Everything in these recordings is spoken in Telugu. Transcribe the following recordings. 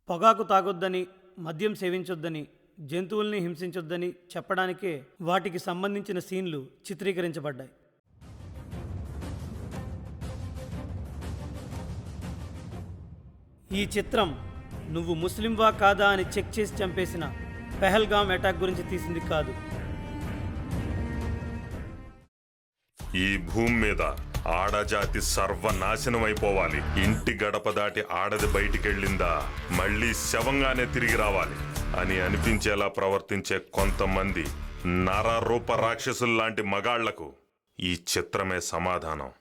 పొగాకు తాగొద్దని, మద్యం సేవించొద్దని, జంతువుల్ని హింసించొద్దని చెప్పడానికే వాటికి సంబంధించిన సీన్లు చిత్రీకరించబడ్డాయి. ఈ చిత్రం నువ్వు ముస్లింవా కాదా అని చెక్ చేసి చంపేసిన పెహల్గాం అటాక్ గురించి తీసింది కాదు. ఈ భూమి మీద ఆడజాతి సర్వనాశనమైపోవాలి. ఇంటి గడప దాటి ఆడది బయటికెళ్ళిందా మళ్ళీ శవంగానే తిరిగి రావాలి అని అనిపించేలా ప్రవర్తించే కొంతమంది నరరూప రాక్షసుల్లాంటి మగాళ్లకు ఈ చిత్రమే సమాధానం.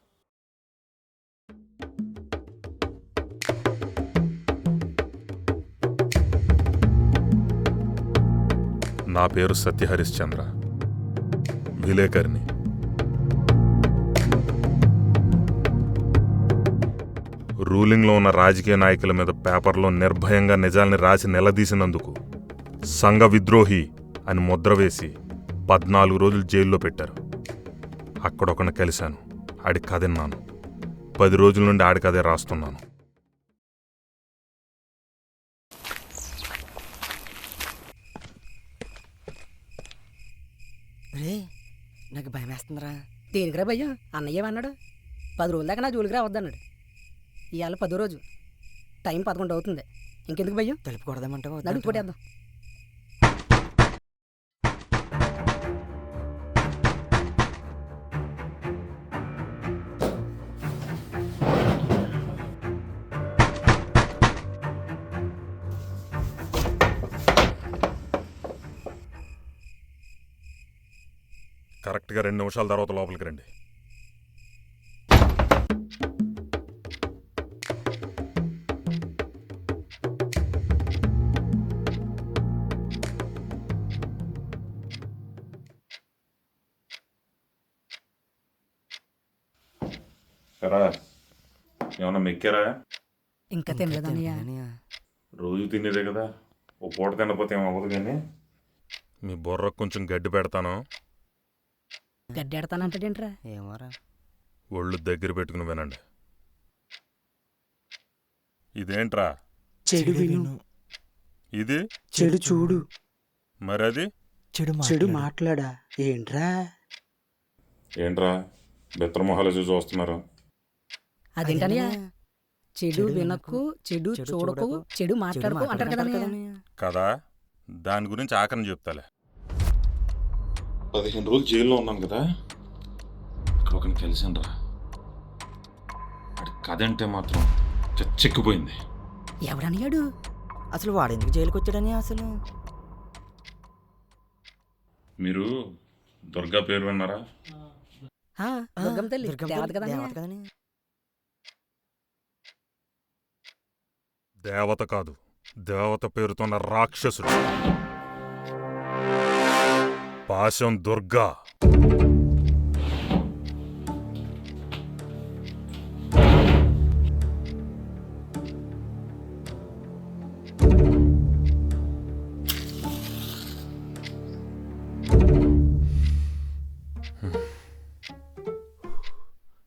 నా పేరు సత్యహరిశ్చంద్ర, విలేకరిని. రూలింగ్లో ఉన్న రాజకీయ నాయకుల మీద పేపర్లో నిర్భయంగా నిజాల్ని రాసి నిలదీసినందుకు సంఘ విద్రోహి అని ముద్ర వేసి 14 రోజులు జైల్లో పెట్టారు. అక్కడొకరిని కలిశాను, ఆడి కథ విన్నాను. 10 రోజుల నుండి ఆడి కథే రాస్తున్నాను. రే నాకు భయం వేస్తుందిరా. దేనికిరా భయ్యా? అన్నయ్య అన్నాడు 10 రోజుల దాకా నా జోలికి రావద్దన్నాడు. ఇవాళ 10వ రోజు, టైం 11 అవుతుంది. ఇంకెందుకు భయ్యా? తెలుపుకూడదామంటావు? నడుపు కొట్టేద్దాం. కరెక్ట్గా 2 నిమిషాల తర్వాత లోపలికి రండి. ఏమన్నా మెక్కారా? ఇంకా తినలేదన్నయ్య. రోజు తినేదే కదా, ఓ పూట తినకపోతే ఏమవ్వదు. కానీ మీ బుర్రకు కొంచెం గడ్డి పెడతాను. గడ్డెడతానంటాడేంట్రా? ఏమోరా. ఒళ్ళు దగ్గర పెట్టుకుని వినండి. ఇదేంట్రా? చెడు విను. ఇది చెడు చూడు. మరది చెడు మాట్లాడా. ఏంట్రా ఏంట్రా బెత్తరమొహాలు చూసి వస్తున్నారు? అదేంటన్నయ్య? చెడు వినకు, చెడు చూడకు, చెడు మాట్లాడకు అంటారు కదా కదా. దాని గురించి ఆఖరణ చెప్తాలే. 15 రోజులు జైల్లో ఉన్నాను కదా, ఇక్కడ ఒకరిని కలిసాను రా. వాడి కథ అంటే మాత్రం చెక్కిపోయింది. ఎవడనియాడు? అసలు వాడెందుకు జైలుకి వచ్చాడని? అసలు మీరు దుర్గా పేరు విన్నారా? దుర్గమ్మ తల్లి దేవత కదా. దేవత కాదు, దేవత పేరుతోన్న రాక్షసుడు. పాశం దుర్గా.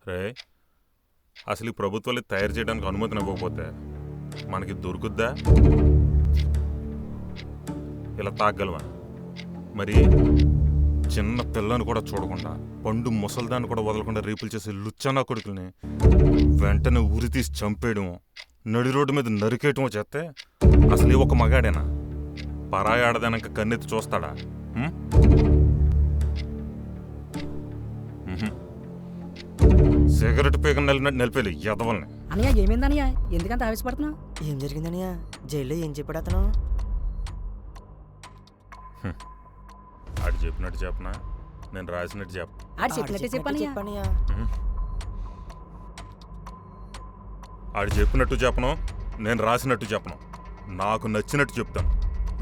రే, అసలు ఈ ప్రభుత్వాలు తయారు చేయడానికి అనుమతిని ఇవ్వకపోతే మనకి దొరుకుద్దా? ఇలా తాగలవా? మరి చిన్న పిల్లని కూడా చూడకుండా, పండు ముసల్దాన్ని కూడా వదలకుండా రేపులు చేసే లుచ్చనా కొడుకుల్ని వెంటనే ఉరి తీసి చంపేయడం, నడి రోడ్డు మీద నరికేయటం చేస్తే అసలు ఒక మగాడేనా? పరాయి ఆడదానక కన్నెత్తి చూస్తాడా? సిగరెట్ పీక నిలిపేది ఎదవల్ని. అన్నయ్య ఏమైందన్నయ్య? ఎందుకంత ఆవేశపడుతున్నావు? ఏం జరిగిందనియా? జైల్లో ఏం చెప్పాడు అతను? ఆడు చెప్పినట్టు చెప్పనా, నేను రాసినట్టు చెప్ప? ఆడు చెప్పినట్టే చెప్పనయ్యా. ఆడు చెప్పినట్టు చెప్పను, నేను రాసినట్టు చెప్పను. నాకు నచ్చినట్టు చెప్తాను,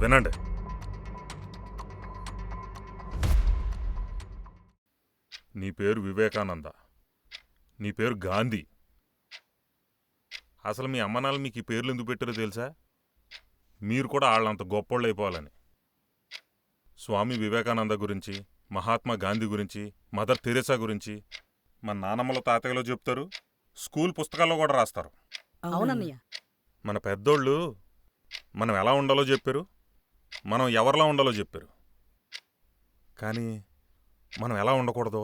వినండి. నీ పేరు వివేకానంద, నీ పేరు గాంధీ. అసలు మీ అమ్మనాలు మీకు ఈ పేర్లు ఎందుకు పెట్టారో తెలుసా? మీరు కూడా వాళ్ళంత గొప్పోళ్ళు అయిపోవాలని. స్వామి వివేకానంద గురించి, మహాత్మా గాంధీ గురించి, మదర్ తెరేసా గురించి మన నానమ్మలో తాతయ్యలో చెప్తారు, స్కూల్ పుస్తకాల్లో కూడా రాస్తారు. అవునన్నయ్య. మన పెద్దోళ్ళు మనం ఎలా ఉండాలో చెప్పారు, మనం ఎవరిలా ఉండాలో చెప్పారు. కానీ మనం ఎలా ఉండకూడదో,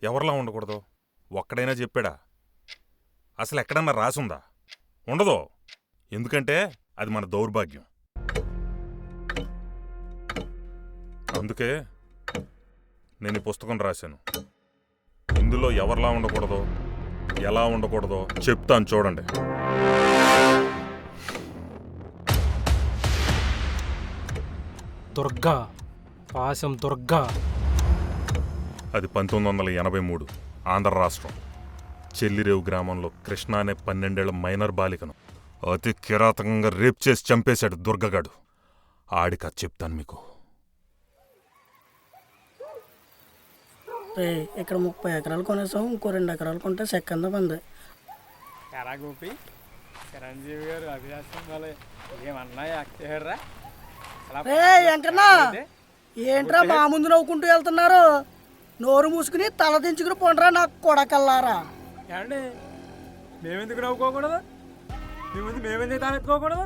ఎవరిలా ఉండకూడదో ఒక్కడైనా చెప్పాడా? అసలు ఎక్కడన్నా రాసుందా? ఉండదు. ఎందుకంటే అది మన దౌర్భాగ్యం. అందుకే నేను ఈ పుస్తకం రాశాను. ఇందులో ఎవరిలా ఉండకూడదో, ఎలా ఉండకూడదో చెప్తాను చూడండి. దుర్గా, పాశం దుర్గా. అది 1983 ఆంధ్ర రాష్ట్రం చెల్లిరేవు గ్రామంలో కృష్ణ అనే 12 ఏళ్ల మైనర్ బాలికను అతి కిరాతకంగా రేప్ చేసి చంపేశాడు దుర్గగాడు. ఆడి కథ చెప్తాను మీకు. ఇక్కడ 30 ఎకరాలు కొనేసాం, ఇంకో 2 ఎకరాలు కొంటే సెకండ్ పంది. ఎరా గోపి, చిరంజీవి గారు అభిలాషం వాళ్ళే ఏమన్నా యాక్ట్ చేయర్రా? ఎంకన్నా ఏంట్రా మా ముందు నవ్వుకుంటూ వెళ్తున్నారు? నోరు మూసుకుని తల దించుకుని పోండ్రా నాకు కొడకల్లారా. ఏమండి, మేమెందుకు నవ్వుకోకూడదు? మీ ముందు మేమెందుకు తానెత్తుకోకూడదు?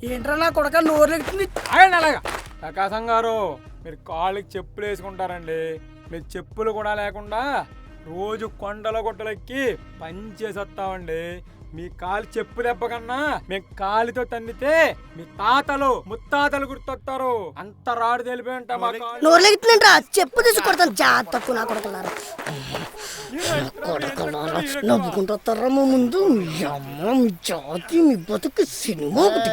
ఏంట్రా నా కొడక నోరు ఎత్తుంది? ఆగండి అలాగా. ప్రకాశం గారు, మీరు కాళ్ళకి చెప్పులు వేసుకుంటారండి. మీరు చెప్పులు కూడా లేకుండా రోజు కొండల గుట్టలెక్కి పని చేసి వస్తామండి. మీ కాలు చెప్పు దెబ్బ కన్నా మేము కాలితో తన్నితే మీ తాతలు ముత్తాతలు గుర్తొస్తారు. అంత రాడు తెలిపి ఉంటా. మా నోరు ఎత్తుందిరా, చెప్పు తీసి కొడతాను. జాతకు నా కొడకల్లారా నవ్వుకుంటూ వస్తారా మా ముందు? మీ అమ్మ, మీ జాతి, మీ బతుకు సినిమా ఒకటి.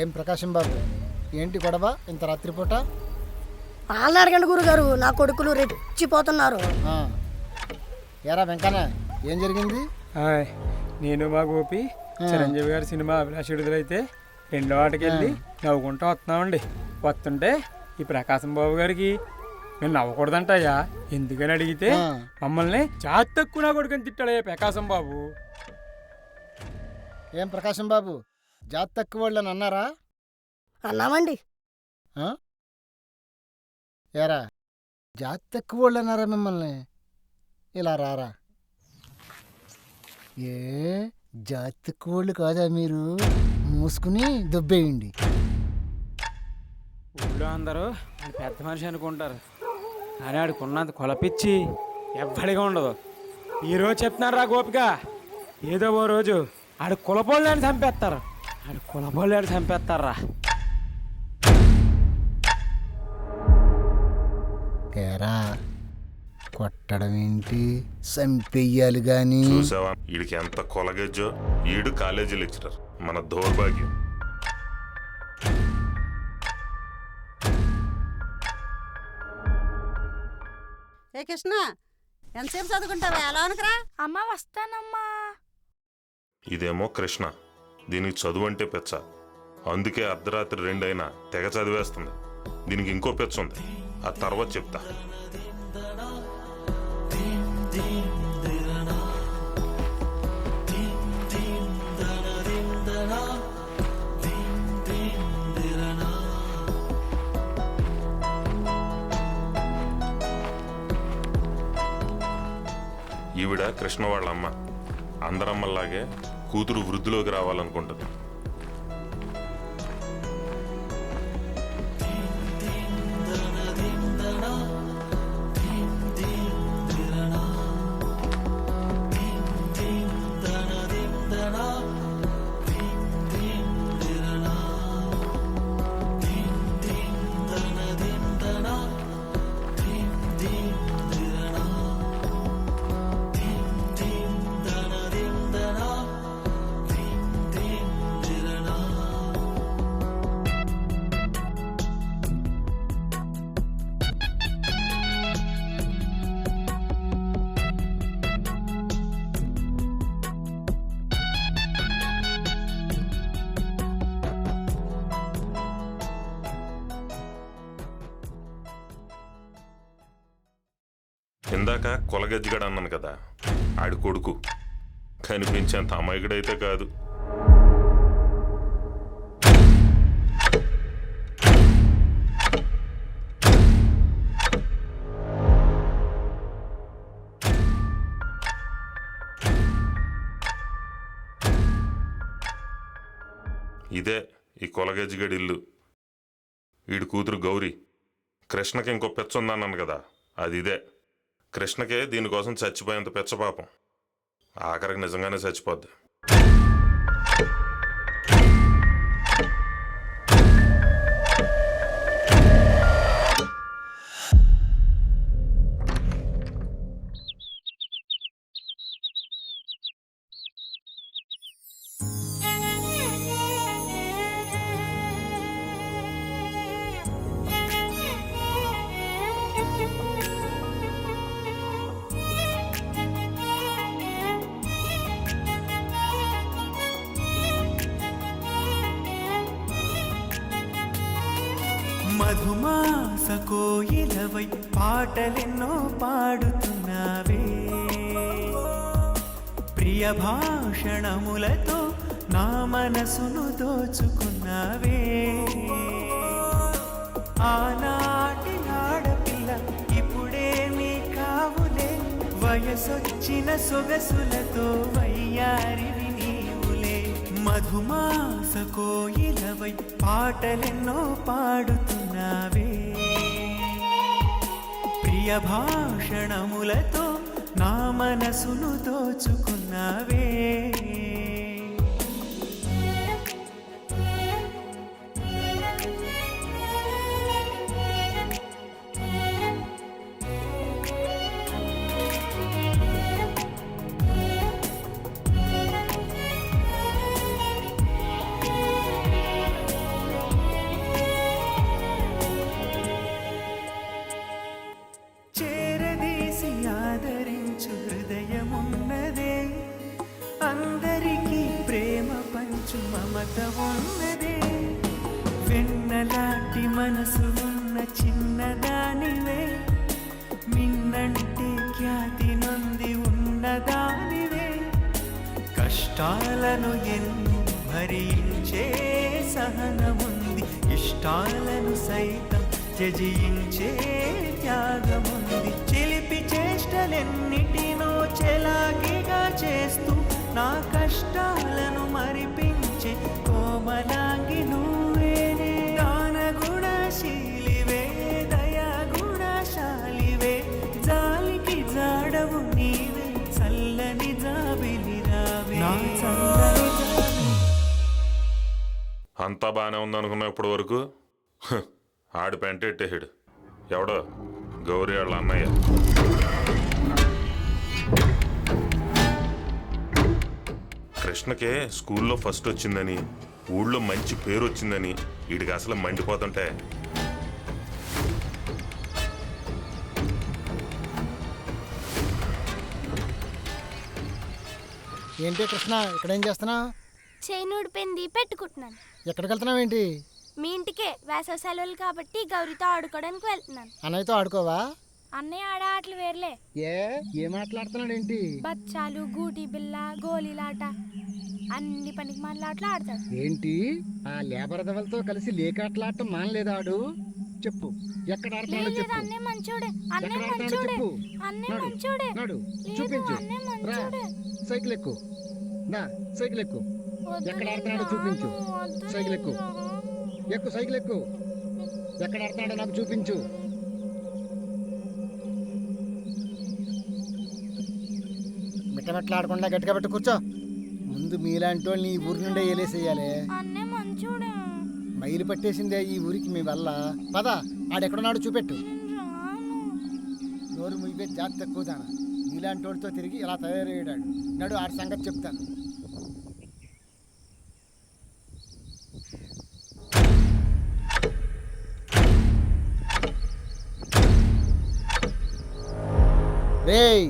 ఏం ప్రకాశం బాబు, ఏంటి గొడవ ఇంత రాత్రిపూట? వాళ్ళని అడగండి గురుగారు, నా కొడుకులు రెచ్చిపోతున్నారు. ఏరా వెంకన్న, ఏం జరిగింది? నేను మా గోపి చిరంజీవి గారి సినిమా అభిలాష్ విడుదలైతే 2వ ఆటకి వెళ్ళి నవ్వుకుంటూ వస్తున్నామండి. వస్తుంటే ఈ ప్రకాశం బాబు గారికి మేము నవ్వకూడదంటాయా ఎందుకని అడిగితే మమ్మల్ని జాతి తక్కువ నా కొడుకుని తిట్టాడయ్యా ప్రకాశం బాబు. ఏం ప్రకాశం బాబు, జాతి తక్కువ వాళ్ళని అన్నారా? అన్నామండి. ఏరా జాతి తక్కువ వాళ్ళు అన్నారా మిమ్మల్ని? ఇలా రారా. ఏ జాతి తక్కువ వాళ్ళు కాదా మీరు? మూసుకుని దుబ్బేయండి. ఊళ్ళో అందరూ పెద్ద మనిషి అనుకుంటారు, అని ఆడుకున్నంత కొలపిచ్చి ఎవ్వడిగా ఉండదు. ఈరోజు చెప్తున్నారు రా గోపిక, ఏదో ఓ రోజు ఆడు కులపోళ్ళని చంపేస్తారు. ఆడు కులపోళ్ళని చంపేస్తారా? ఏరా కొట్టడం ఏంటి, చంపెయ్యాలి గాని. చూసావా వీడికి ఎంత కొలగేజో? ఈడు కాలేజీ లెక్చరర్, మన దౌర్భాగ్యం. ఏ కృష్ణ, ఎంతసేపు చదువుకుంటావా? ఎలా అనుకురా? అమ్మ వస్తానమ్మా. ఇదేమో కృష్ణ, దీనికి చదువు అంటే పెచ్చ. అందుకే అర్ధరాత్రి 2 అయినా తెగ చదివేస్తుంది. దీనికి ఇంకో పెచ్చ ఉంది, ఆ తర్వాత చెప్తా. ఈవిడ కృష్ణ వాళ్ళ అమ్మ. అందరమ్మలాగే కూతురు వృద్ధిలోకి రావాలనుకుంటుంది. ఇందాక కొలగజ్జిగాడు అన్నాను కదా, ఆడి కొడుకు. కనిపించేంత అమాయకుడైతే కాదు. ఇదే ఈ కొలగేజిగడి ఇల్లు. వీడి కూతురు గౌరీ. కృష్ణకి ఇంకో పెచ్చ ఉందన్నాను కదా, అది ఇదే. కృష్ణకే దీనికోసం చచ్చిపోయేంత పెచ్చ పాపం. ఆఖరికి నిజంగానే చచ్చిపోద్ది. మధుమాస కోయిలవై పాటలెన్నో పాడుతున్నావే, ప్రియ భాషణములతో నా మనసును దోచుకున్నావే. ఆనాటి ఆడపిల్ల ఇప్పుడేమీ కావులే, వయసొచ్చిన సొగసులతో వయ్యారివి నీవులే. మధుమాస కోయిలవై పాటలెన్నో పాడుతున్నావే, ప్రియ భాషణములతో నా మనసును దోచుకున్నావే. చేరదీసి ఆదరించు హృదయమున్నదే, అందరికీ ప్రేమ పంచు మమత ఉన్నదే. వెన్నలాంటి మనసు ఉన్న చిన్నదానివే, మిన్నంటే ఖ్యాతి నొంది ఉన్నదానివే. కష్టాలను ఎన్నో భరించే సహనముంది, ఇష్టాలను సైతం త్యజించే త్యాగముంది. చిలిపి చేష్టలెన్నిటినో చెలాగిగా చేస్తూ నా కష్టాలను మరిపించే కోమలాంగి నువ్వేనే. దానగుణశీలివే, దయాగుణశాలివే, జాలికి జాడవు నీవే, చల్లని జాబిలి రావే, నా చల్లని జాబిలి. అంతా బాగానే ఉందనుకున్నా ఇప్పటి వరకు. ఆడి పెంట ఎట్టేసాడు. ఎవడో గౌరీ వాళ్ళ అన్నయ్య. కృష్ణకే స్కూల్లో ఫస్ట్ వచ్చిందని, ఊళ్ళో మంచి పేరు వచ్చిందని వీడికి అసలు మండిపోతుంటే, ఏంటి కృష్ణ ఇక్కడేం చేస్తున్నావు? చైన్ ఊడిపోయింది, పెట్టుకుంటున్నాను. ఎక్కడికి వెళ్తున్నావు ఏంటి? మీ ఇంటికే, వేసవి సెలవులు కాబట్టి గౌరీతో ఆడుకోవడానికి వెళ్తున్నాను. అన్నయ్యతో ఆడుకోవా? అన్నయ్య ఆడే ఆటలు వేర్లే. ఏం ఆటలాడుతున్నాడు ఏంటి? బచ్చాలు, గూటి బిల్ల, గోలీలాట, అన్ని పనికి మాల ఆటలు ఆడతాడు. ఏంటి ఆ లేబర్ దవలతో కలిసి లేకాటలాడటం మానలేదు ఆడు? చెప్పు ఎక్కడ ఆడుతున్నాడో చెప్పు. అన్నయ్య మంచోడే, అన్నయ్య ఎక్కడ ఆడుతున్నాడో మంచోడే, చెప్పు. అన్నయ్య నాడు, మంచోడే. నాడు లేదు, చూపించు. అన్నయ్య రా మంచోడే. సైకిల్ ఎక్కు. నా సైకిల్ ఎక్కు. ఎక్కడ ఆడుతున్నాడో చూపించు. సైకిల్ ఎక్కు. ఎక్కు సైకిల్ ఎక్కు. ఎక్కడ ఆడుతున్నాడో నాకు చూపించు. మిట్టమెట్లా ఆడకుండా గట్టిగా పెట్టి కూర్చో. ముందు మీలాంటి వాళ్ళు ఈ ఊరి నుండే ఏలేసేయాలి. అన్నయ్య మంచోడే. మైలు పట్టేసిందే ఈ ఊరికి మీ వల్ల. పద ఆడెక్కడున్నాడు చూపెట్టు. నోరు ముయ్యే జాతి తక్కువ దాన. నీలాంటి వాడితో తిరిగి ఇలా తయారయ్యాడు. నడు ఆడి సంగతి చెప్తాను. రేయ్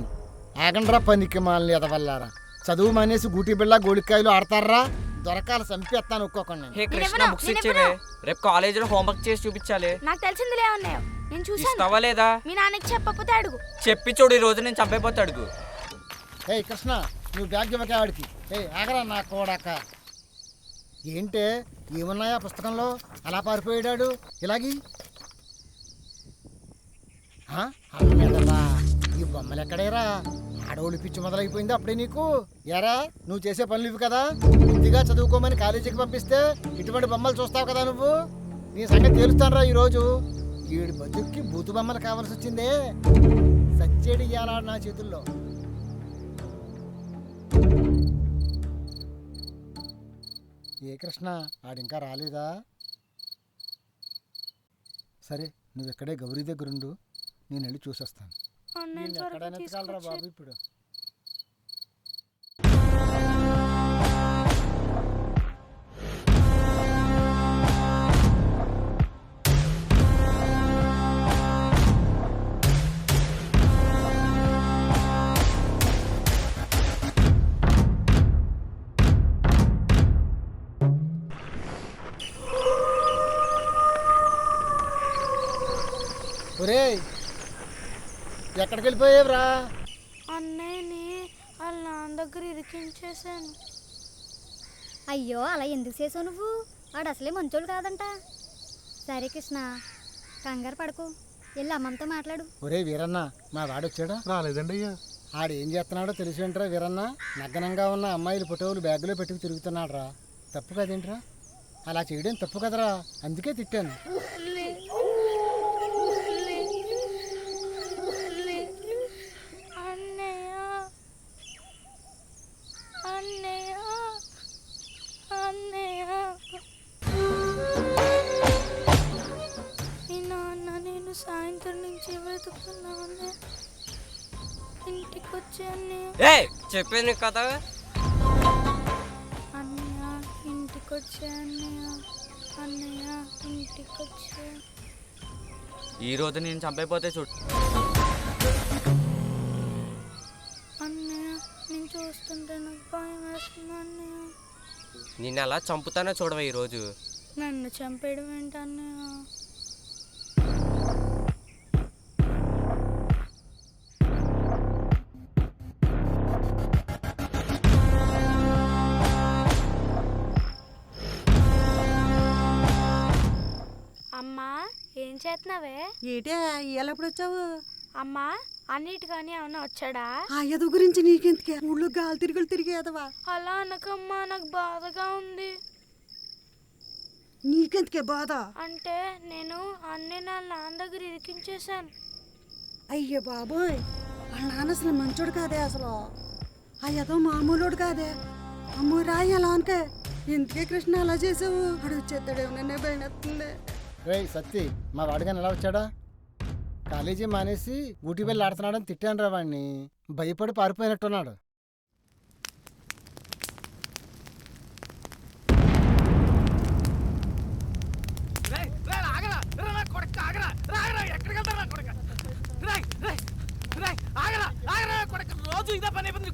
ఆగండ్రా పనికి మాలని ఎదవల్లారా. చదువు మానేసి గూటి బిళ్ళ గోళికాయలు ఆడతారా? దొరకాల చంపేస్తాను ఒక్కొక్కడిని. హే కృష్ణ, బుక్స్ ఇచ్చేవే, రేపు కాలేజీలో హోంవర్క్ చేసి చూపించాలి. నాకు తెలిసిందిలే ఉన్నాయో, నేను చూసాను. ఇస్తావా లేదా? మీ నాన్నకి చెప్పకపోతే అడుగు. చెప్పి చూడు, ఈ రోజు నేను చంపైపోతా అడుగు. హే కృష్ణ, నువ్వు బ్యాగ్ ఇవ్వకే ఆడికి. హే ఆగరా నా కోడాక. ఏంటే ఏమున్నాయా పుస్తకంలో? అలా పారిపోయాడు ఇలాగి. ఈ బొమ్మలు ఎక్కడేరా? ఆడోళ్ళు పిచ్చి మొదలైపోయింది అప్పుడే నీకు. ఎరా నువ్వు చేసే పనులు ఇవి కదా, బుద్ధిగా చదువుకోమని కాలేజీకి పంపిస్తే ఇటువంటి బొమ్మలు చూస్తావు కదా నువ్వు. నీ సంగతి తేలుస్తానరా ఈరోజు. ఈడి బతుక్కి బూతు బొమ్మలు కావాల్సి వచ్చిందే. సచ్చేడి ఇయ్యాలా నా చేతుల్లో. ఏ కృష్ణ ఆడింకా రాలేదా? సరే నువ్వు ఇక్కడే గౌరీ దగ్గరుండు, నేను వెళ్ళి చూసొస్తాను. ఎక్కడైనా ఎత్తకాలరా బాబు ఇప్పుడు. ఒరేయ్ ఎక్కడికి వెళ్ళిపోయేవరా? అన్నయ్యని వాళ్ళ నాన్న దగ్గర ఇరికించేశాను. అయ్యో అలా ఎందుకు చేసావు నువ్వు? వాడు అసలే మంచోడు కాదంట. సరే కృష్ణ కంగారు పడకు, వెళ్ళి అమ్మమ్మతో మాట్లాడు. ఒరే వీరన్న, మా వాడొచ్చాడా? రాలేదండి అయ్యా. ఆడేం చేస్తున్నాడో తెలిసేంట్రా వీరన్న? నగ్గనంగా ఉన్న అమ్మాయిల ఫోటోలు బ్యాగులో పెట్టుకు తిరుగుతున్నాడు రా. తప్పు కదేంట్రా? అలా చేయడం తప్పు కదరా, అందుకే తిట్టాను. సాయంత్రం నుంచి వెతుకుతున్నాను, ఇంటికి వచ్చాను. చెప్పాను కదా అన్నయ్య ఇంటికి వచ్చాను, అన్నయ్య ఇంటికి వచ్చాను. ఈ రోజు నేను చంపైపోతే చూడు. అన్నయ్య నేను చూస్తుంటే నాకు భయం వేస్తుంది అన్నయ్య. నిన్ను ఎలా చంపుతానో చూడవా ఈరోజు. నన్ను చంపేయడం ఏంటన్నయ్య? అమ్మా ఏం చేస్తున్నావే? ఏటే ఇవాళ ఎప్పుడు వచ్చావు? అమ్మా అన్నిటికని ఏమన్నా వచ్చాడా? ఆ ఎదు గురించి నీకెందుకే? ఊళ్ళో గాలి తిరుగులు తిరిగేదవా? అలా అనకమ్మా, నాకు బాధగా ఉంది. నీకెందుకే బాధ? అంటే నేను అన్నీ నా నాన్న దగ్గర ఇరికించేశాను. అయ్యో బాబోయ్, వాళ్ళ నాన్న అసలు మంచోడు కాదే. అసలు ఆ ఎదో మామూలుడు కాదే. అమ్మో రాయి అలా అనుకే. ఎందుకే కృష్ణ అలా చేసావు? అడు వచ్చేస్తాడేమో భయం వేస్తుంది. రేయ్ సత్తి, మా వాడిగాని ఎలా వచ్చాడా? కాలేజీ మానేసి ఊటీ వెళ్ళి ఆడుతున్నాడని తిట్టాను రా వాడిని. భయపడి పారిపోయినట్టున్నాడు. రోజు ఇదే పని అయిపోయింది.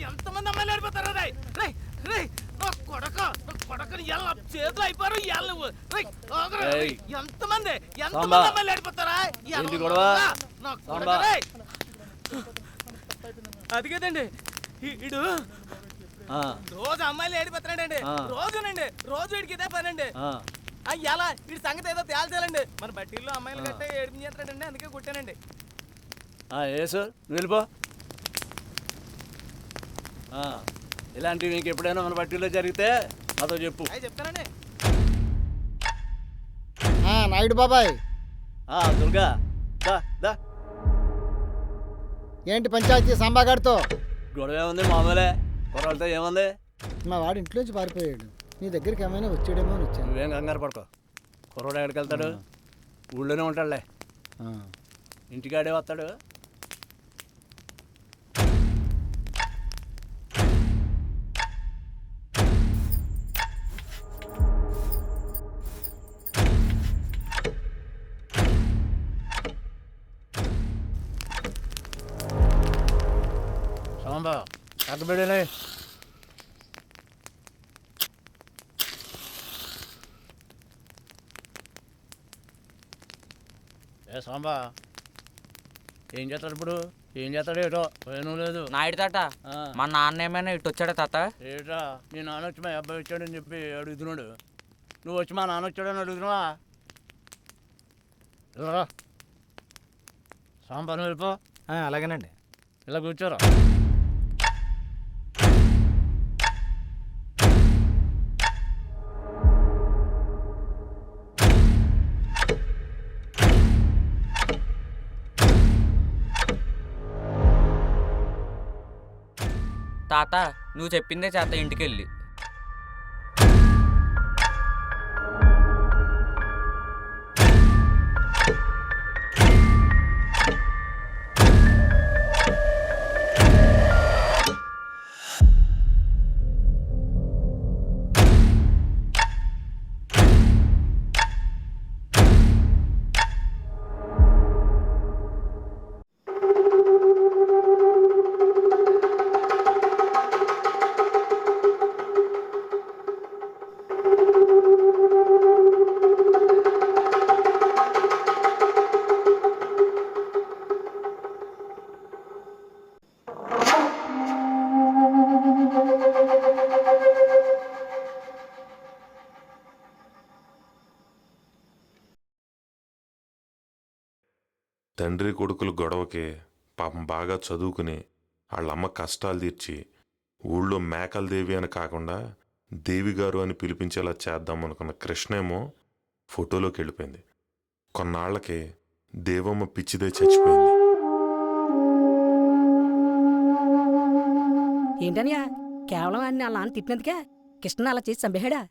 ఎంతమంది అమ్మాయిలు ఆడిపోతారా? కొడకని ఎలా చేతులు అయిపోయారు. ఎంతమంది అమ్మాయిలు ఆడిపోతారా? అది కదండి ఇడు రోజు అమ్మాయిలు ఏడిపోతున్నాడండి. రోజు వీడికి ఇదే పనండి. ఎలా వీడి సంగతి ఏదో తేల్చాలండి. మన బట్టీల్లో అమ్మాయిలు గట్టే ఏడిపించేస్తాడండి, అందుకే కుట్టానండి. ఏ సార్ వెళ్ళిపో. ఇలాంటివి మీకు ఎప్పుడైనా మన బట్టీలో జరిగితే నాతో చెప్పు. చెప్తానండి. నాయుడు బాబాయ్. దుర్గా దా. ఏంటి పంచాయతీ సాంబాగాడితో గొడవ ఉంది? మామూలే. కుర్రాళ్ళతో ఏముంది? మా వాడు ఇంట్లోంచి పారిపోయాడు. నీ దగ్గరికి ఏమైనా వచ్చాడేమో అని వచ్చాను. నువ్వేం కంగారు పడుకో. కుర్రాడు ఎక్కడికి వెళ్తాడు? ఊళ్ళోనే ఉంటాడులే. ఇంటికాడే వస్తాడు. సాంబా కట్టబెడలే. సాంబా ఏం చేస్తాడు ఇప్పుడు? ఏం చేస్తాడు ఏటో పోయాను లేదు. నాయుడు తాత మా నాన్న ఏమైనా ఇటు వచ్చాడా తాత? ఏటా నీ నాన్న వచ్చి మా అబ్బాయి వచ్చాడని చెప్పి అడుగుతున్నాడు. నువ్వు వచ్చి మా నాన్న వచ్చాడని అడుగుతున్నావా? సాంబా నువ్వు వెళ్ళిపో. అలాగేనండి. ఇలా కూర్చోరా. తాత నువ్వు చెప్పిందే చేత ఇంటికెళ్ళి. తండ్రి కొడుకులు గొడవకి పాపం బాగా చదువుకుని వాళ్ళమ్మ కష్టాలు తీర్చి ఊళ్ళో మేకల దేవి అని కాకుండా దేవి గారు అని పిలిపించేలా చేద్దాం అనుకున్న కృష్ణేమో ఫోటోలోకి వెళ్ళిపోయింది. కొన్నాళ్లకి దేవమ్మ పిచ్చిదే చచ్చిపోయింది. ఏంటనియా కేవలం అన్ని అలా అని తిట్టినందుకే కృష్ణ అలా చేసి చంపేశాడా?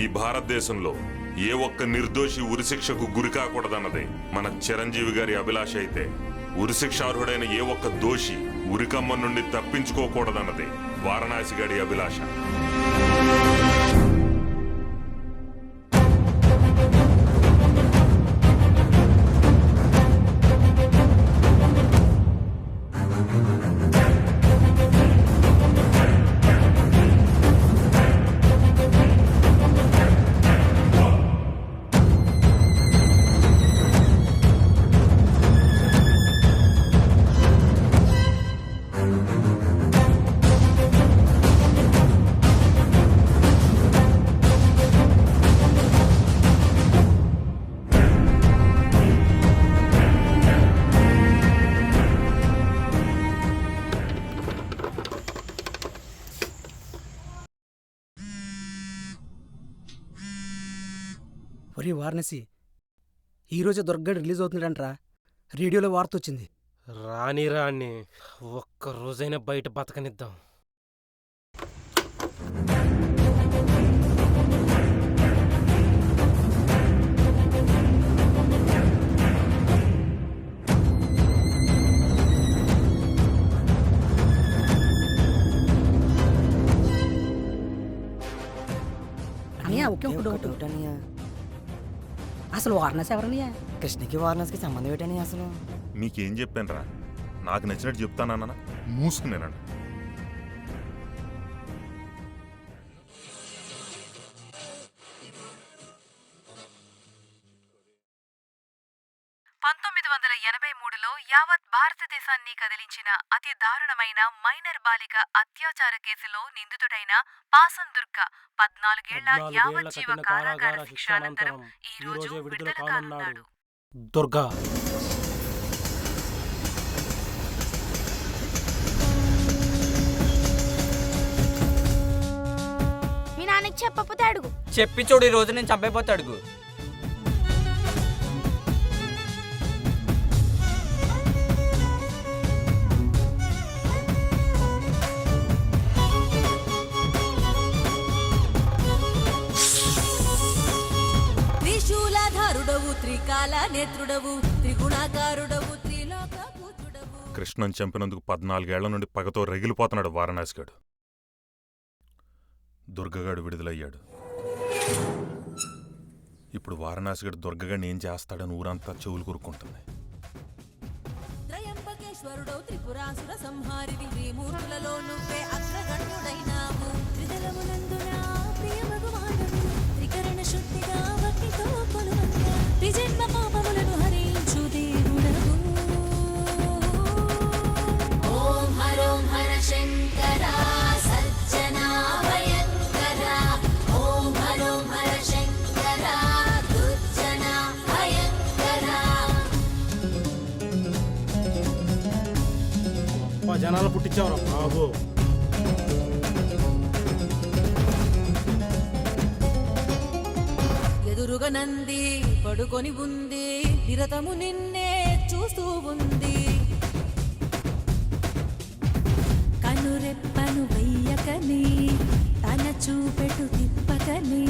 ఈ భారతదేశంలో ఏ ఒక్క నిర్దోషి ఉరిశిక్షకు గురి కాకూడదన్నదే మన చిరంజీవి గారి అభిలాష అయితే, ఉరిశిక్షార్హుడైన ఏ ఒక్క దోషి ఉరికమ్మ నుండి తప్పించుకోకూడదన్నదే వారణాసి గారి అభిలాష. ఒరే వారణసి, ఈరోజు దుర్గడు రిలీజ్ అవుతున్నాడంట్రా. రేడియోలో వార్త వచ్చింది. రాని రాని ఒక్క రోజైనా బయట బతకనిద్దాం. అనియా ఒకే ఒక డౌట్. అసలు వారణాసి ఎవరనియా? కృష్ణకి వారణాసికి సంబంధం ఏంటని అసలు? మీకేం చెప్పాను రా, నాకు నచ్చినట్టు చెప్తానన్నా మూసుకునేనండి. యావత్ భారతదేశాన్ని కదిలించిన అతి దారుణమైన మైనర్ బాలిక అత్యాచార కేసులో నిందితుడైన పాసం దుర్గా 14 ఏళ్ల యావజ్జీవ కారాగార శిక్ష అనంతరం ఈ రోజు విడుదల కానున్నాడు. దుర్గా మీ నాన్నకి చెప్పకపోతే అడుగు. చెప్పి చూడు, ఈ రోజు నేను చంపైపోతే అడుగు. త్రికాల నేత్రుడవు, త్రిగుణాకారుడవు, త్రిలోక పుత్రుడవు. కృష్ణను చంపినందుకు 14 ఏళ్ల నుండి పగతో రగిలిపోతున్నాడు వారణాసిగాడు. దుర్గగాడు విడుదలయ్యాడు. ఇప్పుడు వారణాసిగాడు దుర్గగాడిని ఏం చేస్తాడని ఊరంతా చెవులు కూరుకుంటుంది. త్రయంబకేశ్వరుడవు, త్రిపురాసుర సంహారివి, త్రిమూర్తులలో నువ్వే అగ్రగణ్యుడైనావు. త్రిదలమునందున ప్రియ భగవానుడు, త్రికరణ శుద్ధిగా భక్తితో కొలువంగా త్రిజన్మ పాపములను హరించు దేవుడవు. ఓం హరోం హర శంకర సజ్జనా భయంకర. ఓం హరోం హర శంకర దుర్జనా భయంకర. జనాలు పుట్టించావు బాబు. ఎదురుగా నంది పడుకొని ఉంది, నిరతము నిన్నే చూస్తూ ఉంది. కనురెప్పను వెయ్యకని తన చూపెటు తిప్పకని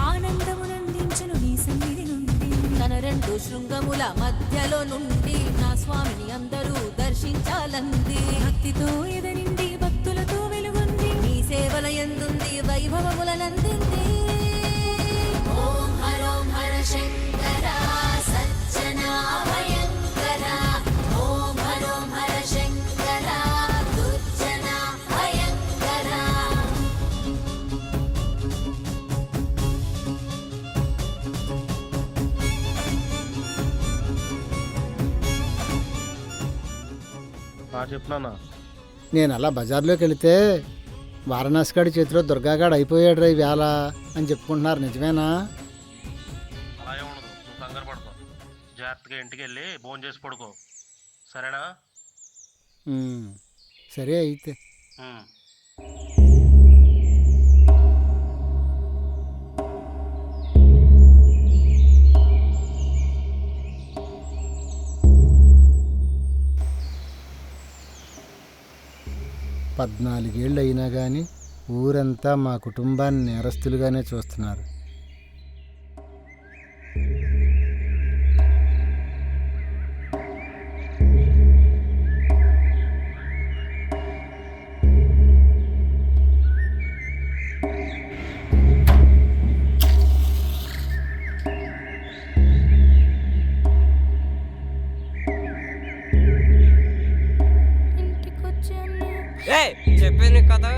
ఆనందమునందించను నీ సన్నిధి నుండి. తన రెండు శృంగముల మధ్యలో నుండి నా స్వామిని అందరూ దర్శించాలంది. భక్తితో ఎదరిండి భక్తులతో వెలుగుంది, నీ సేవల యందుంది వైభవములనందింది. ఓం హరోం హర శంకర సజ్జనా భయంకర. ఓం హరోం హర శంకర దుర్జనా భయంకర. చెప్తున్నా నేను అలా బజార్లోకి వెళితే వారణాసిగాడి చేతిలో దుర్గాగాడు అయిపోయాడు రా వేళ అని చెప్పుకుంటున్నారు, నిజమేనా? అలాగే ఉండదు, నువ్వు కంగారు పడతావు. జాగ్రత్తగా ఇంటికి వెళ్ళి భోజనం చేసి పడుకో, సరేనా? సరే అయితే. పద్నాలుగేళ్ళు అయినా కానీ ఊరంతా మా కుటుంబాన్ని నేరస్తులుగానే చూస్తున్నారు. చెప్పేది కదా.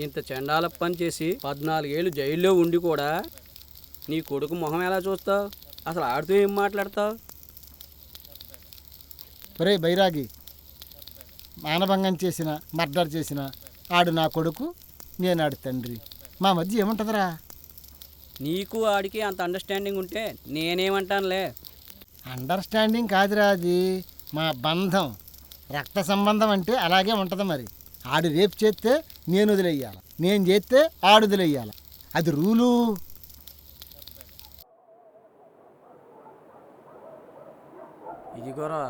ఇంత చండాల పని చేసి 14 ఏళ్ళు జైల్లో ఉండి కూడా నీ కొడుకు మొహం ఎలా చూస్తావు? అసలు ఆడితో ఏం మాట్లాడతావు? ఒరే బైరాగి, మానభంగం చేసిన మర్డర్ చేసిన ఆడు నా కొడుకు, నేను ఆడి తండ్రి, మా మధ్య ఏముంటుందిరా? నీకు ఆడికి అంత అండర్స్టాండింగ్ ఉంటే నేనేమంటానులే. అండర్స్టాండింగ్ కాదురా, అది మా బంధం, రక్త సంబంధం అంటే అలాగే ఉంటుంది. మరి ఆడు రేపు చేస్తే నేను వదిలేయాలి, నేను చేస్తే ఆడు వదిలేయాలి, అది రూలు. ఇదిగోరా,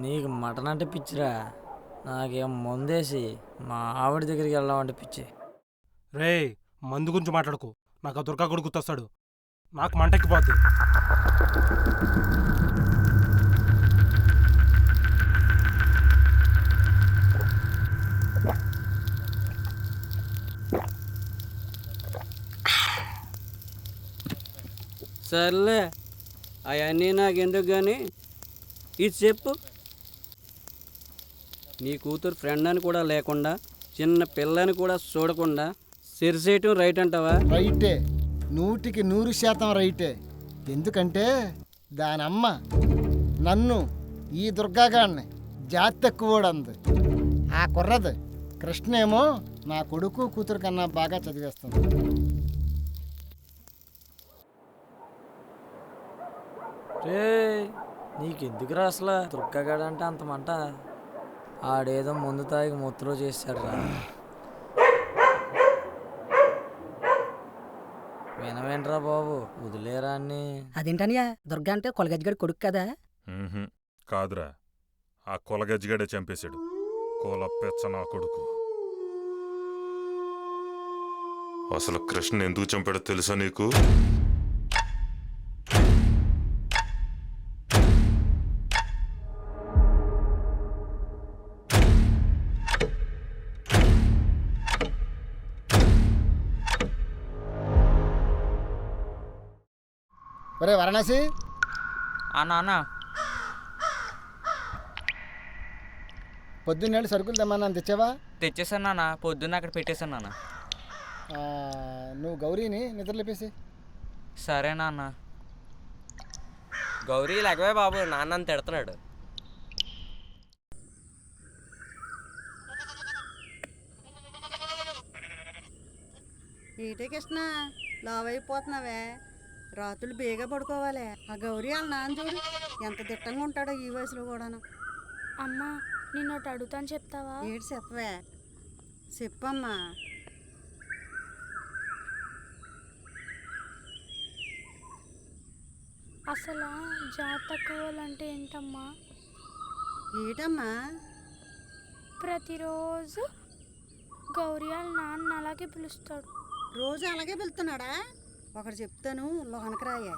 నీకు మటన్ అంటే పిచ్చిరా, నాకేం మందేసి మా ఆవిడ దగ్గరికి వెళ్ళామంటే పిచ్చి. రే, మందు గురించి మాట్లాడుకో, నాకు ఆ దుర్గా కొడుకు గుర్తొస్తాడు, నాకు మంటెక్కిపోద్ది. సర్లే, అవన్నీ నాకెందుకు కానీ ఇది చెప్పు, నీ కూతురు ఫ్రెండ్ అని కూడా లేకుండా చిన్న పిల్లని కూడా చూడకుండా సిరిసేయటం రైట్ అంటావా? రైటే, 100కి 100% రైటే. ఎందుకంటే దానమ్మ నన్ను ఈ దుర్గాగాడిని జాతి తక్కువడు అంది. ఆ కుర్రది కృష్ణేమో నా కొడుకు కూతురు కన్నా బాగా చదివేస్తుంది. రే, నీకెందుకురా అసలు దుర్గాగాడంటే అంత మంట? ఆడేదో ముందు తాగి ముత్తలో చేశాడు రా. వినవేంట్రా బాబు, వదిలేరా అన్ని. అదేంటనియా, దుర్గా అంటే కొలగజ్జిగడి కొడుకు కదా? కాదురా, ఆ కొలగజ్జిగడే చంపేశాడు, కోల పెచ్చ నా కొడుకు. అసలు కృష్ణ ఎందుకు చంపాడో తెలుసా నీకు? ఒరే వారణాసి, నాన్న పొద్దున్నేళ్ళు సరుకులు తెమ్మన్నా తెచ్చావా? తెచ్చేసాను నాన్న, పొద్దున్న అక్కడ పెట్టేశాను నాన్న. నువ్వు గౌరీని నిద్రలేపేసి. సరే నాన్న. గౌరీ లేకవే బాబు, నాన్న తిడుతున్నాడు. ఏటే కృష్ణ లావైపోతున్నావే? రాత్రులు బేగా పడుకోవాలి. ఆ గౌరీ వాళ్ళ నాన్న చూడు ఎంత దిట్టంగా ఉంటాడో ఈ వయసులో కూడాను. అమ్మా నిన్ను ఒకటి అడుగుతాను, చెప్తావా? ఏడు చెప్పవే, చెప్పమ్మా. అసలు జాతకులంటే ఏంటమ్మా? ఏటమ్మా? ప్రతిరోజు గౌరీ వాళ్ళ నాన్న అలాగే పిలుస్తాడు. రోజు అలాగే పిలుస్తున్నాడా? ఒకటి చెప్తాను, లోనకి రాయే.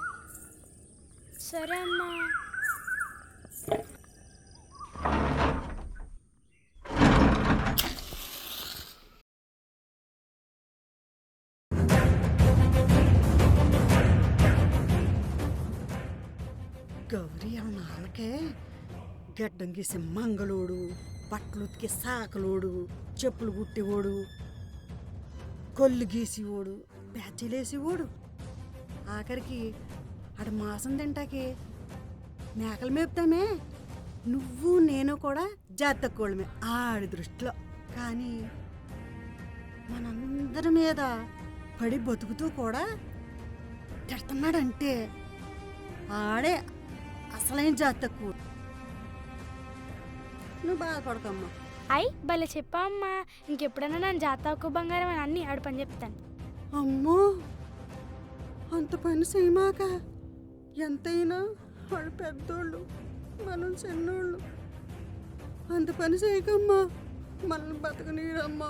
సరే అమ్మా. గౌరీ వాళ్ళ నాన్నకే గడ్డం గీసి మంగళోడు, బట్టలు ఉతికి సాకలోడు, చెప్పులు కుట్టేవాడు, కొల్లు గీసేవాడు, బ్యాచీలేసేవాడు. ఆఖరికి ఆడ మాసం తింటాకి మేకలు మేపుతామే, నువ్వు నేను కూడా జాతి తక్కువమే ఆడి దృష్టిలో. కానీ మనందరి మీద పడి బతుకుతూ కూడా తిడుతున్నాడంటే ఆడే అసలైన జాతి తక్కువ. నువ్వు బాధపడకమ్మా. అయ్యి భలే చెప్పా అమ్మా. ఇంకెప్పుడైనా నన్ను జాతకు బంగారం అని అన్ని ఆడు పని చెప్తాను. అమ్మో, అంత పని చేయమాక. ఎంతైనా వాళ్ళు పెద్దోళ్ళు, మనం చిన్నోళ్ళు. అంత పని చేయకమ్మా, మనల్ని బతకనీరమ్మా.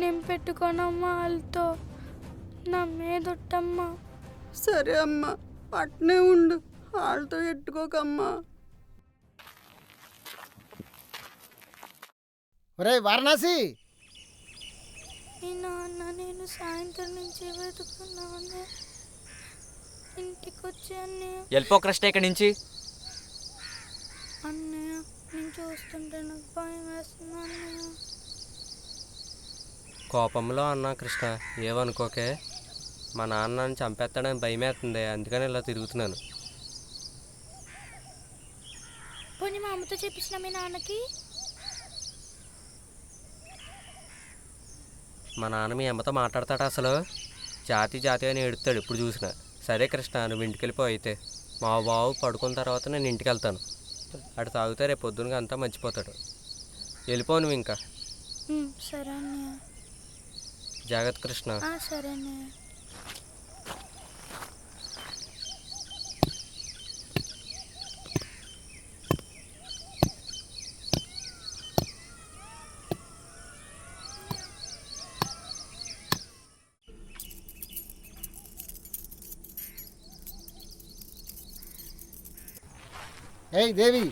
నేను పెట్టుకోనమ్మా వాళ్ళతో, నా మీదొట్టమ్మా. సరే అమ్మా, అట్నే ఉండు, వాళ్ళతో ఎట్టుకోకమ్మా. ఒరే వారణాసి, నాన్న నేను సాయంత్రం నుంచి వెతుకున్నాను, ఇంటికి వచ్చి అన్నయ్య. వెళ్ళిపో కృష్ణ ఇక్కడి నుంచి. అన్నయ్య నేను చూస్తుంటే నాకు భయం వేస్తుంది అన్నయ్య. కోపంలో అన్నా కృష్ణ, ఏమనుకోకే. మా నాన్నని చంపేస్తాడని భయమేస్తుంది, అందుకని ఇలా తిరుగుతున్నాను. పోనీ మా అమ్మతో చెప్పించిన మీ నాన్నకి? మా నాన్న మీ అమ్మతో మాట్లాడతాడు అసలు? జాతి అని ఏడుస్తాడు ఇప్పుడు చూసిన. సరే కృష్ణ, నువ్వు ఇంటికి వెళ్ళిపో. అయితే మా బావు పడుకున్న తర్వాత నేను ఇంటికి వెళ్తాను. అటు తాగితే రేపు పొద్దునగా అంతా మర్చిపోతాడు. వెళ్ళిపో నువ్వు ఇంకా. సరే అన్నయ్య. జాగ్రత్త కృష్ణ. సరే అన్నయ్య. ఏయ్ దేవి,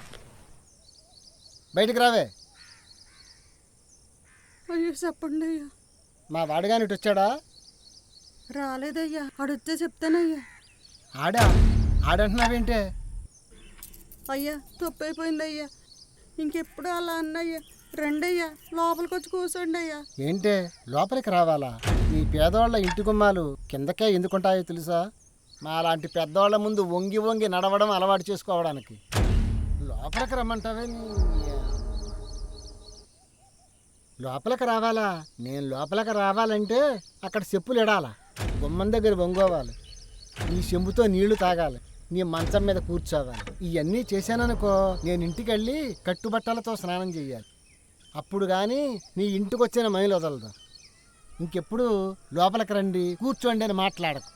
బయటికి రావే. అయ్యో చెప్పండి అయ్యా. మా వాడుగాని ఇటు వచ్చాడా? రాలేదయ్యా, ఆడొచ్చే చెప్తానయ్యా. ఆడంటున్నావేంటే? అయ్యా తప్పైపోయింది అయ్యా, ఇంకెప్పుడు అలా అన్నయ్యా. రండయ్యా, లోపలికి వచ్చి కూర్చోండి అయ్యా. ఏంటే లోపలికి రావాలా? ఈ పేదవాళ్ళ ఇంటి గుమ్మాలు కిందకే ఎందుకుంటాయో తెలుసా? మా లాంటి పెద్దవాళ్ళ ముందు వంగి వంగి నడవడం అలవాటు చేసుకోవడానికి. లోపలికి రమ్మంటావే? లోపలికి రావాలా? నేను లోపలికి రావాలంటే అక్కడ చెప్పులు ఎడాలా, గుమ్మం దగ్గర వంగోవాలి, నీ చెంబుతో నీళ్లు తాగాలి, నీ మంచం మీద కూర్చోవాలి. ఇవన్నీ చేశాననుకో, నేను ఇంటికి వెళ్ళి కట్టుబట్టలతో స్నానం చెయ్యాలి. అప్పుడు కానీ నీ ఇంటికి వచ్చిన మైలు వదలదు. ఇంకెప్పుడు లోపలికి రండి, కూర్చోండి అని మాట్లాడకు.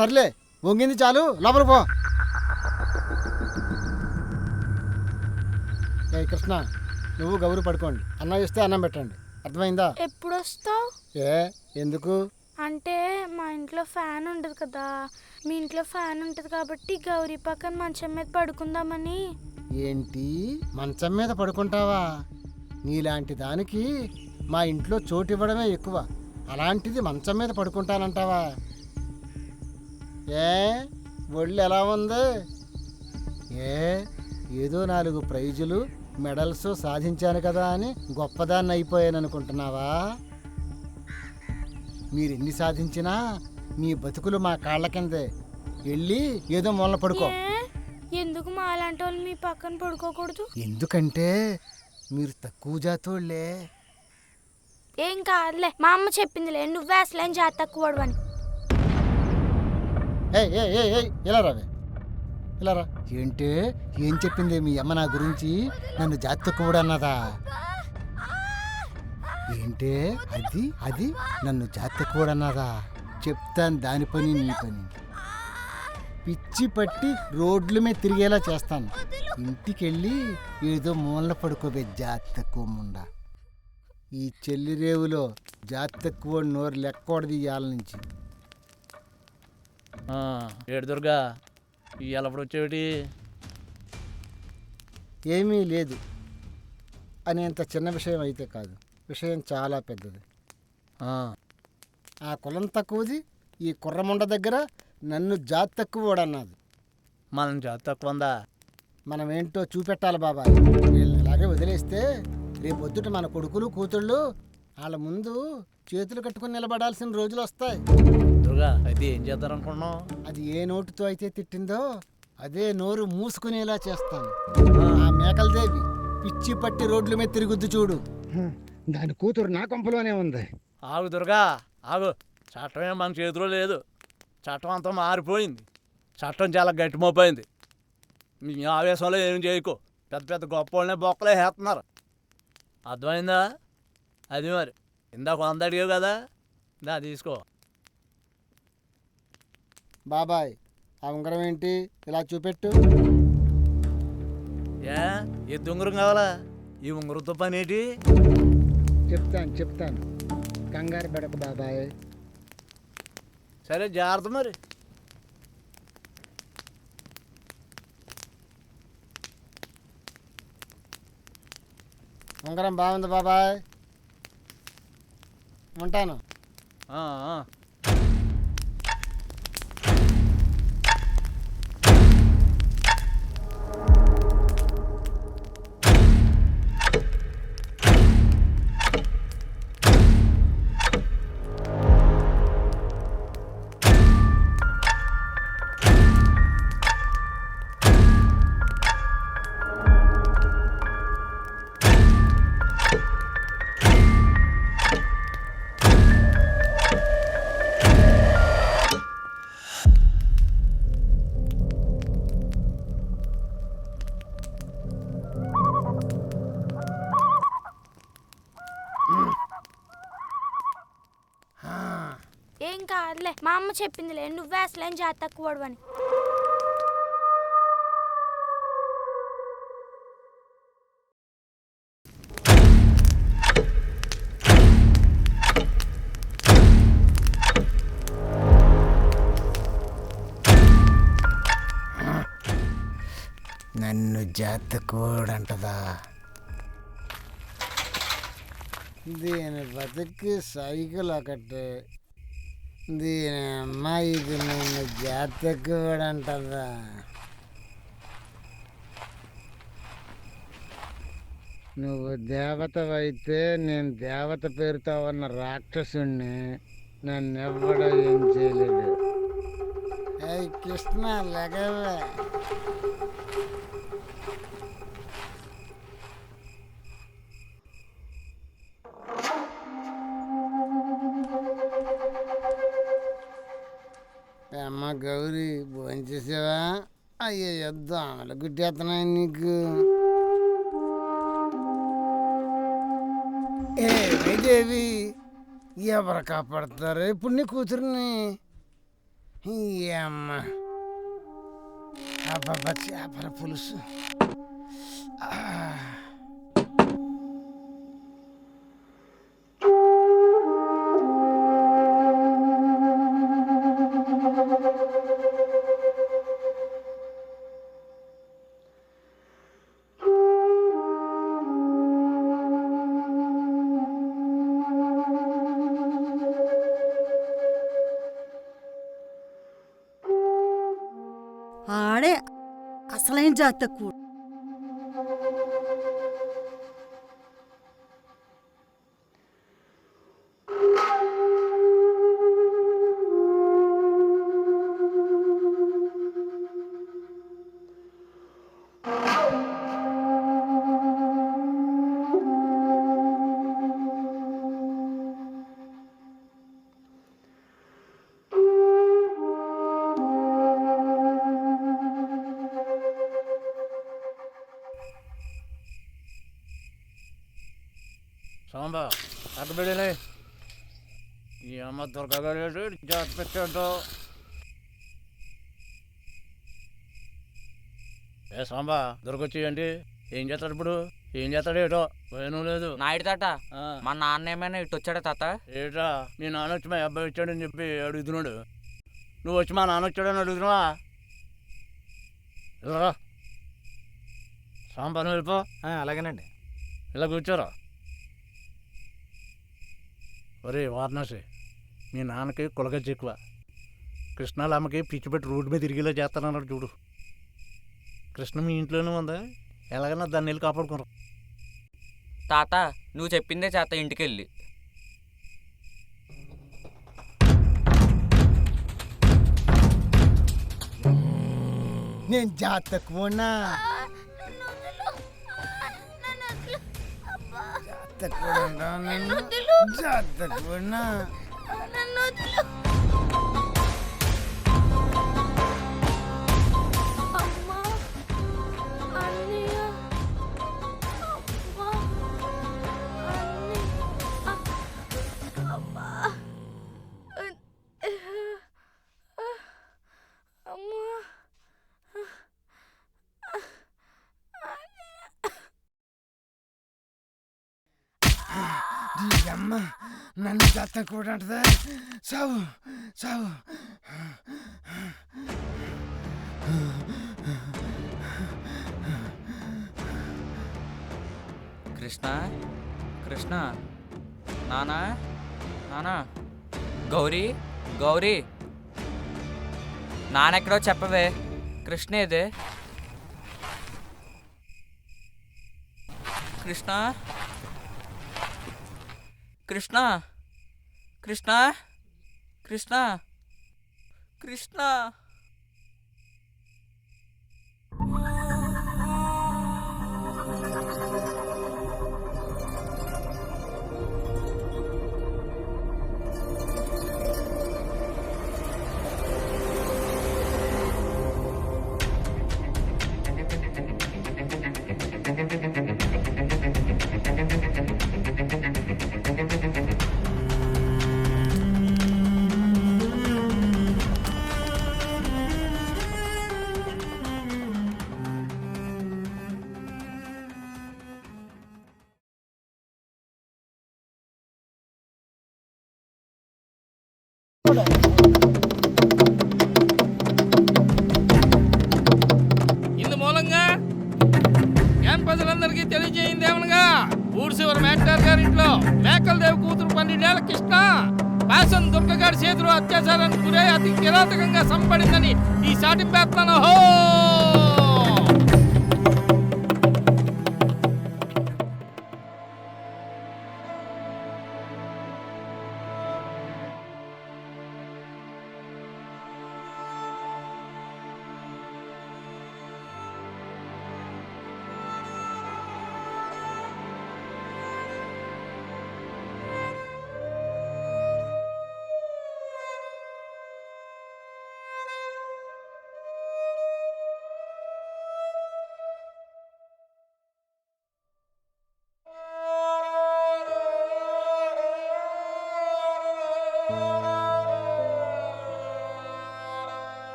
సర్లే, వంగింది చాలు, లోపలికి పో. ఏ కృష్ణ, నువ్వు గౌరీ పడుకోండి. అన్నం ఇస్తే అన్నం పెట్టండి. అర్థమైందా? ఎప్పుడు వస్తావు? ఏ ఎందుకు? అంటే మా ఇంట్లో ఫ్యాన్ ఉండదు కదా, మీ ఇంట్లో ఫ్యాన్ ఉంటుంది కాబట్టి గౌరీ పక్కన మంచం మీద పడుకుందామని. ఏంటి, మంచం మీద పడుకుంటావా? నీలాంటి దానికి మా ఇంట్లో చోటు ఇవ్వడమే ఎక్కువ, అలాంటిది మంచం మీద పడుకుంటానంటావా? ఏ ఒళ్ళు ఎలా ఉంది? ఏదో 4 ప్రైజులు మెడల్స్ సాధించాను కదా అని గొప్పదాన్ని అయిపోయాను అనుకుంటున్నావా? మీరెన్ని సాధించినా మీ బతుకులు మా కాళ్ళ కిందే. వెళ్ళి ఏదో మూలన పడుకో. ఎందుకు మా అలాంటి వాళ్ళు మీ పక్కన పడుకోకూడదు? ఎందుకంటే మీరు తక్కువ జాతోళ్ళే. ఏం కాదులే, మా అమ్మ చెప్పిందిలే, నువ్వే అసలేం జాతి తక్కువ అని. ఇలా రావే, ఇలా రా. ఏంటే, ఏం చెప్పింది మీ అమ్మ నా గురించి? నన్ను జాతి తక్కువ అన్నదా? ఏంటే అది నన్ను జాతి తక్కువ అన్నదా? చెప్తాను దాని పని నీ పని. పిచ్చి పట్టి రోడ్ల మీద తిరిగేలా చేస్తాను. ఇంటికెళ్ళి ఏదో మూలన పడుకోబే జాతి తక్కువ ముండా. ఈ చెల్లి రేవులో జాతి తక్కువ నోరు లెక్కకూడదు ఇవాళ నుంచి. ఏడు దుర్గా, ఇవాళ అప్పుడు వచ్చేటి? ఏమీ లేదు అనేంత చిన్న విషయం అయితే కాదు, విషయం చాలా పెద్దది. ఆ కులం తక్కువది ఈ కుర్రముండ దగ్గర నన్ను జాతి తక్కువడన్నది. మనం జాతి తక్కువ ఉందా? మనం ఏంటో చూపెట్టాలి బాబాయ్. వీళ్ళని ఇలాగే వదిలేస్తే రేపొద్దుట మన కొడుకులు కూతుళ్ళు వాళ్ళ ముందు చేతులు కట్టుకుని నిలబడాల్సిన రోజులు వస్తాయి. దుర్గా, అయితే ఏం చేద్దారనుకున్నావు? అది ఏ నోటుతో అయితే తిట్టిందో అదే నోరు మూసుకునేలా చేస్తాను. ఆ మేకలదేవి పిచ్చి పట్టి రోడ్ల మీద తిరుగుద్దు చూడు, దాని కూతురు నా కొంపలోనే ఉంది. ఆగు దుర్గా, ఆగు. చట్టం మన చేతిలో లేదు. చట్టం అంతా మారిపోయింది. చట్టం చాలా గట్టిమోపోయింది. మీ ఆవేశంలో ఏం చేయకు. పెద్ద పెద్ద గొప్ప వాళ్ళనే బొక్కలే వేస్తున్నారు. అర్థమైందా? అది మరి ఇందాక 100 అడిగావు కదా, దా తీసుకో. బాబాయ్, ఆ ఉంగరం ఏంటి ఇలా చూపెట్టు. ఈ ఉంగరం కావాలా? ఈ ఉంగరంతో పని ఏంటి? చెప్తాను, కంగారు పడకు బాబాయ్. సరే, జాగ్రత్త మరి. ఉంగరం బాగుంది బాబాయ్, ఉంటాను. ఏం కాదులే, మా అమ్మ చెప్పిందిలే, నువ్వే అసలేం జాతి తక్కువ అని. నన్ను జాతి కూడంటదా? దీని బతుకి సైకిల్ ఒకటి, దీని అమ్మాయికి నన్ను జాతి కూడంటదా? నువ్వు దేవతవైతే నేను దేవత పేరుతో ఉన్న రాక్షసుణ్ణి, నన్నెవ్వడో ఏం చేయలేడు. కృష్ణ లగవే. అమ్మ గౌరీ, భోంచేసావా? అయ్యో, దోమలు గుట్టేస్తున్నాయి నీకు. ఏ వైదేవి, ఎవరు కాపాడుతారు ఇప్పుడు నీ కూతుర్ని? అమ్మ, అబ్బాబ్బా, చేపల పులుసు. ఏం జాతి తక్కువ. సాంబా అడ్డబెళ్ళలే ఈ అమ్మ దొరకగలేదు జాగ్రత్త పెట్టాడు. ఏ సాంబా దొరకొచ్చేయండి. ఏం చేస్తాడు ఇప్పుడు? ఏం చేస్తాడు ఏటో భయం లేదు. నాయుడు తాత మా నాన్న ఏమైనా ఇటు వచ్చాడా తాత? ఏటా మీ నాన్న వచ్చి మా అబ్బాయి వచ్చాడని చెప్పి అడుగుతున్నాడు. నువ్వు వచ్చి మా నాన్న వచ్చాడని అడుగుతున్నావా? ఇలా సాంబా నువ్వు వెళ్ళిపో. అలాగేనండి. ఇలా కూర్చోరా. ఒరే వారణాసి, మీ నాన్నకి కులగజ్జి ఎక్కువ. కృష్ణాలమ్మకి పిచ్చి పెట్టి రోడ్డు మీద తిరిగేలా చేస్తానన్నాడు చూడు. కృష్ణ మీ ఇంట్లోనే ఉందా? ఎలాగైనా దాన్ని వెళ్ళి కాపాడుకోరు. తాత నువ్వు చెప్పిందే చేత ఇంటికెళ్ళి. నేను జాతకున్నా జాతకున్నా అమ్మ నన్ను జాతర కూడా అంటదా? సావు సావు. కృష్ణ కృష్ణ నానా నానా గౌరీ గౌరీ నానెక్కడో చెప్పవే. కృష్ణ ఏదే? కృష్ణ కృష్ణ కృష్ణ కృష్ణ కృష్ణ ఇందు మూలంగా జ్ఞాన ప్రజలందరికీ తెలియజేయింది ఏమనగా ఊర్శివర మేటర్ గారింట్లో మేకల దేవి కూతురు 12 కృష్ణ పాసం దుర్గగారి చేతిలో అత్యాచారానికి గురై అతి కిరాతకంగా సంపడిందని ఈ సాటింపేస్తున్నాను. హో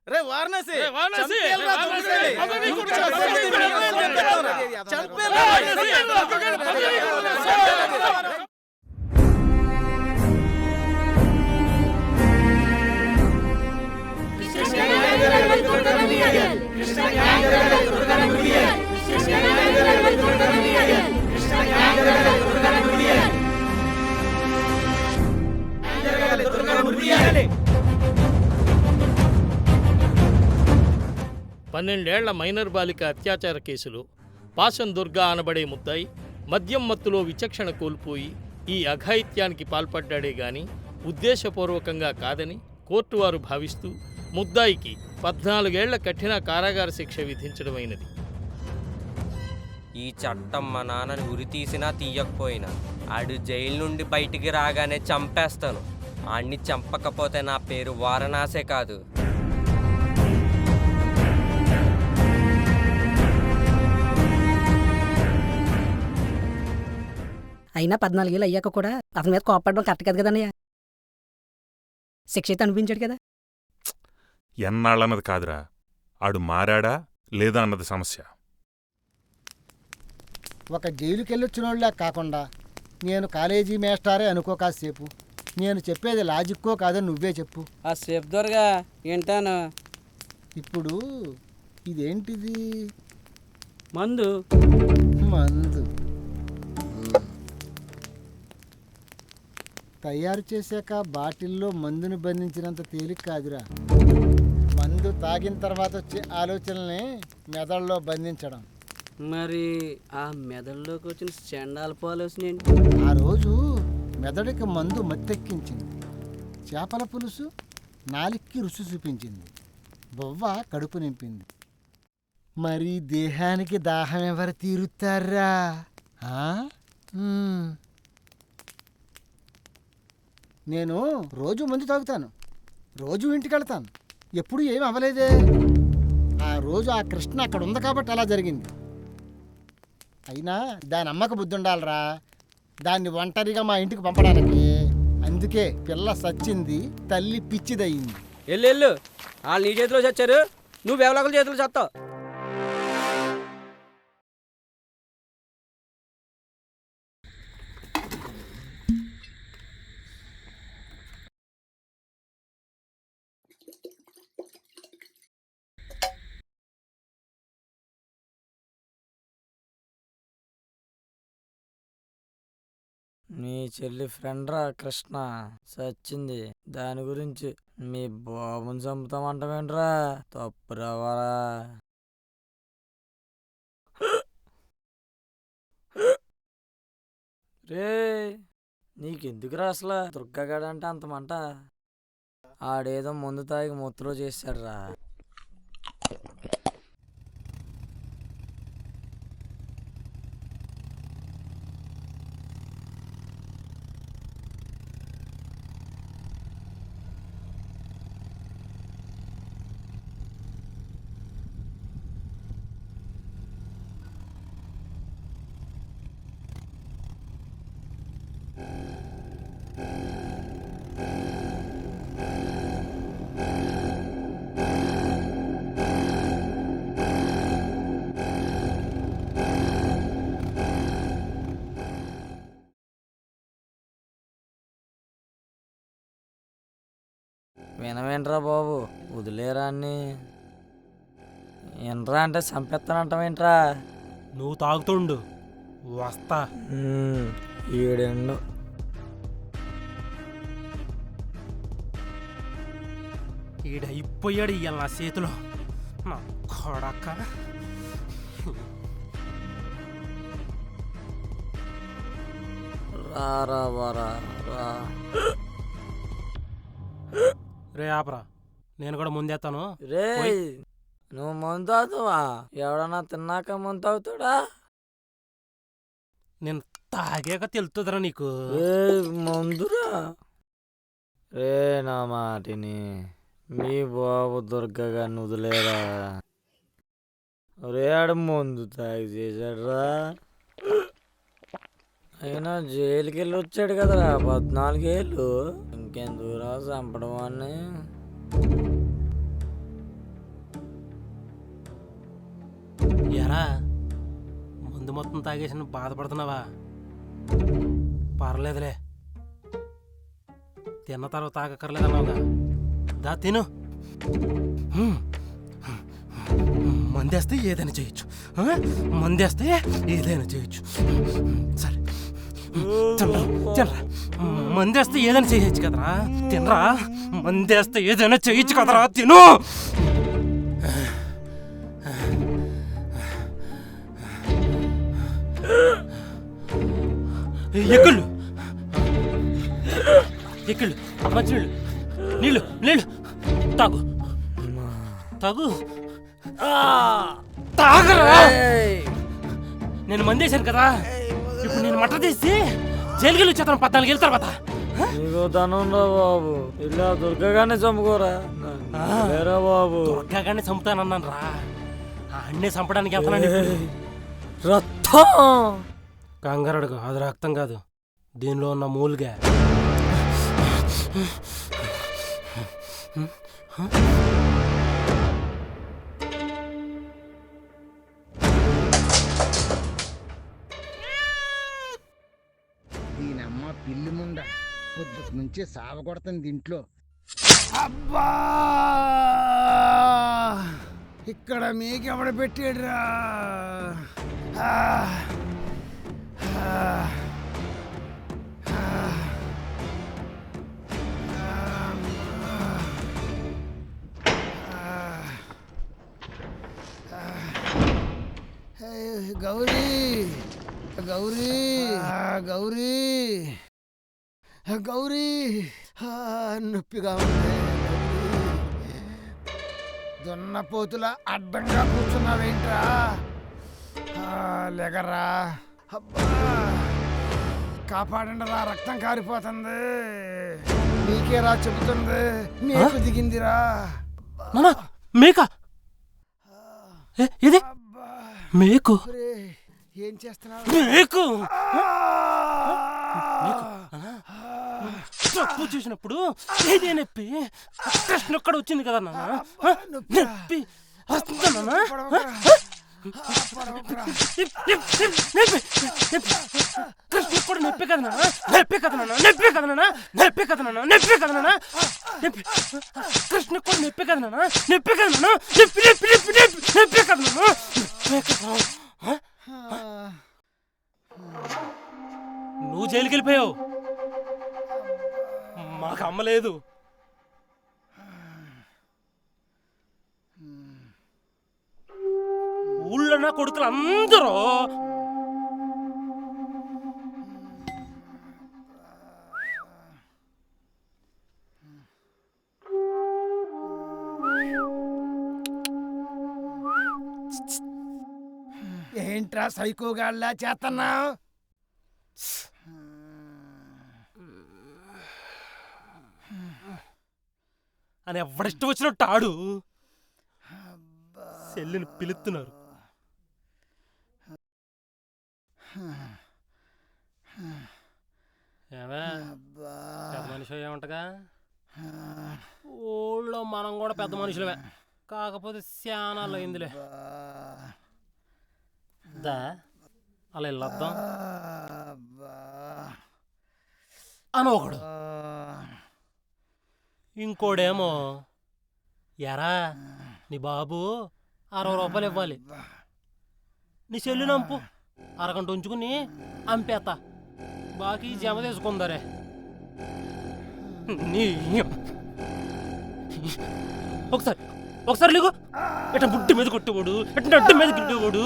రే వారణాసి కృష్ణ 12 ఏళ్ల మైనర్ బాలిక అత్యాచార కేసులో పాసం దుర్గా అనబడే ముద్దాయి మద్యం మత్తులో విచక్షణ కోల్పోయి ఈ అఘాయిత్యానికి పాల్పడ్డాడే గాని ఉద్దేశపూర్వకంగా కాదని కోర్టు వారు భావిస్తూ ముద్దాయికి 14 ఏళ్ల కఠిన కారాగార శిక్ష విధించడమైనది. ఈ చట్టం మా నాన్నని ఉరి తీసినా తీయకపోయినా ఆడు జైలు నుండి బయటికి రాగానే చంపేస్తాను. ఆడిని చంపకపోతే నా పేరు వారణాసే కాదు. అయినా 14 ఏళ్ళు అయ్యాక కూడా అతని మీద కోపడడం కరెక్ట్ కదా కదన్నయ్య. శిక్ష అయితే అనిపించాడు కదా. ఎన్నాళ్ళన్నది కాదురా, ఆడు మారాడా లేదా అన్నది సమస్య. ఒక జైలుకెళ్ళొచ్చినోళ్ళ కాకుండా నేను కాలేజీ మేస్టారే అనుకో కాసేపు. నేను చెప్పేది లాజిక్కో కాదని నువ్వే చెప్పు. ఆ సేఫ్ దొరగా ఏంటాను. ఇప్పుడు ఇదేంటిది? మందు. మందు తయారు చేశాక బాటిల్లో మందుని బంధించినంత తేలిక కాదురా. మందు తాగిన తర్వాత వచ్చే ఆలోచనల్ని మెదడులో బంధించడం. మరి ఆ మెదడులోకి వచ్చిన చెండాలపు ఆలోచన ఆ రోజు మెదడుకి మందు మత్తెక్కించింది. చేపల పులుసు నాలిక్కి రుచి చూపించింది. బొవ్వ కడుపు నింపింది. మరి దేహానికి దాహం ఎవరు తీరుతారా? నేను రోజు మందు తాగుతాను, రోజు ఇంటికి వెళ్తాను, ఎప్పుడు ఏమి అవ్వలేదే. ఆ రోజు ఆ కృష్ణ అక్కడ ఉంది కాబట్టి అలా జరిగింది. అయినా దాని అమ్మకు బుద్ధి ఉండాలరా, దాన్ని ఒంటరిగా మా ఇంటికి పంపడానికి. అందుకే పిల్ల సచ్చింది, తల్లి పిచ్చిదయ్యింది. వెళ్ళు, వాళ్ళు నీ చేతిలో చచ్చారు, నువ్వు ఎవరొకరి చేతిలో చస్తావు. నీ చెల్లి ఫ్రెండ్ రా కృష్ణ సచ్చింది. దాని గురించి మీ బాబుని చంపుతామంటావేంట్రా? తప్పు రావాలా? రే నీకెందుకురా అసలు దుర్గగాడంటే అంత మంట? ఆడేదో ముందు తాగి మూత్రలో చేశాడురా. వినవేంట్రా బాబు, వదిలేరా అన్ని. వినరా అంటే చంపేస్తానంటావేంట్రా? నువ్వు తాగుతుండు, వస్తా. ఈడెండు ఈడైపోయాడు ఇయ్యాల నా చేతిలో, నా కొడక. రారా వరా రా. రే ఆపరా, నేను కూడా ముందేస్తాను. రే నువ్వు ముందు అవుతావా? ఎవడన్నా తిన్నాక ముందు అవుతాడా? నేను తాగాక తెలుతుందిరా నీకు. ముందురా రే నా మాటిని. మీ బాబు దుర్గగా నుదిలేరా. రేడు ముందు తాగి చేశాడురా. అయినా జైలుకి వెళ్ళి వచ్చాడు కదరా 14 ఏళ్ళు. ఇంకెందుకురా చంపడం అని. ఎరా ముందు మొత్తం తాగేసి బాధపడుతున్నావా? పర్లేదులే, తిన్న తర్వాత తాగక్కర్లేదన్నావుగా, దా తిను. మందేస్తే ఏదైనా చేయొచ్చు, మందేస్తే ఏదైనా చేయొచ్చు. సరే మందేస్తే ఏదైనా చేయొచ్చు కదరా, తినరా. మందేస్తే ఏదైనా చేయొచ్చు కదరా, తిను. ఎక్కిళ్ళు ఎక్కిళ్ళు మంచి నీళ్ళు నీళ్ళు తాగు తాగు తాగరా నేను మందేశాను కదా ఇప్పుడు నేను మటర్ తీసి జైలుకి వచ్చేస్తాను 14 ఏళ్ళ తర్వాత నీకు ధనంరా బాబు ఇలా దుర్గగానే చంపుకోరా లేరా బాబు దుర్గగానే చంపుతానన్నాను రా అన్నీ చంపడానికి వెళ్తానండి రక్తం కంగారడు అది రక్తం కాదు దీనిలో ఉన్న మూలుగా దీనమ్మ పిల్లి ముండ పొద్దుటి నుంచి సావ కొడుతుంది ఇంట్లో. అబ్బా ఇక్కడ మీకెవడ పెట్టాడురా? గౌరీ గౌరీ గౌరీ గౌరీ నొప్పిగా ఉంది. దున్నపోతుల అడ్డంగా కూర్చున్నావేంట్రా? లేకరా. అబ్బా కాపాడండి రా, రక్తం కారిపోతుంది. నీకేరా చెబుతుంది, నీకు దిగిందిరా. మేక ఇది మేకు ఏం చేస్తున్నావు? మేకు తప్పు చూసినప్పుడు ఏదే నొప్పి కృష్ణ ఒక్కడ వచ్చింది కదా నాన్న. నొప్పి వస్తుందా నాన్న? కృష్ణ కూడా నొప్పి కదా నాన్న, నొప్పి కదా నాన్న, నొప్పి కదా నాన్న, నొప్పి కదా నాన్న, నొప్పి కదా నాన్న, నొప్పి కృష్ణ కూడా నొప్పి కదా నాన్న, నొప్పి కదా నాన్న, నొప్పి నొప్పి నొప్పి నొప్పి నొప్పి కదా నాన్న. నువ్వు జైలుకి వెళ్ళిపోయావు, మాకు అమ్మలేదు. ఊళ్ళో నా కొడుకులు అందరూ ఏంట్రా సైకోగాళ్ళ చేస్తున్నావు? అని ఎవడిష్టం వచ్చినట్టు ఆడు. సెల్లిని పిలుస్తున్నారు. పెద్ద మనిషి ఏమంటగా? ఊళ్ళో మనం కూడా పెద్ద మనుషులమే, కాకపోతే శానాలు అయిందిలే. దా అలా వెళ్ళొద్దాం అని ఒకడు. ఇంకోడేమో ఎరా నీ బాబు 60 రూపాయలు ఇవ్వాలి, నీ చెల్లి నంపు, అరగంట ఉంచుకుని అంపేత, బాకీ జమ తీసుకుందరే. నీ ఒకసారి ఒకసారి లేకు, ఎట బుడ్డి మీద కొట్టేవాడు, ఎట అడ్డు మీద కొట్టేవాడు.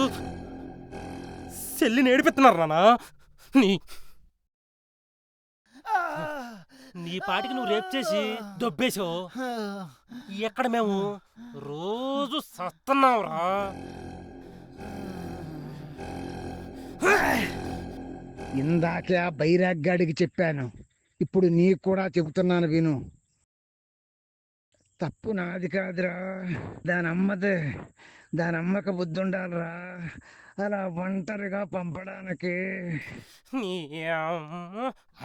చెల్లిని ఏడిపిస్తున్నారు నాన్న. నీ పాటికి నువ్వు రేప్ చేసి దొబ్బేసావు. ఎక్కడ మేము రోజు సస్తున్నావురా. ఇందాకే ఆ బైరాగ్గాడికి చెప్పాను, ఇప్పుడు నీకు కూడా చెబుతున్నాను విను. తప్పు నాది కాదురా, దాని అమ్మదే. దాని అమ్మకు బుద్ధి ఉండాలిరా అలా ఒంటరిగా పంపడానికి.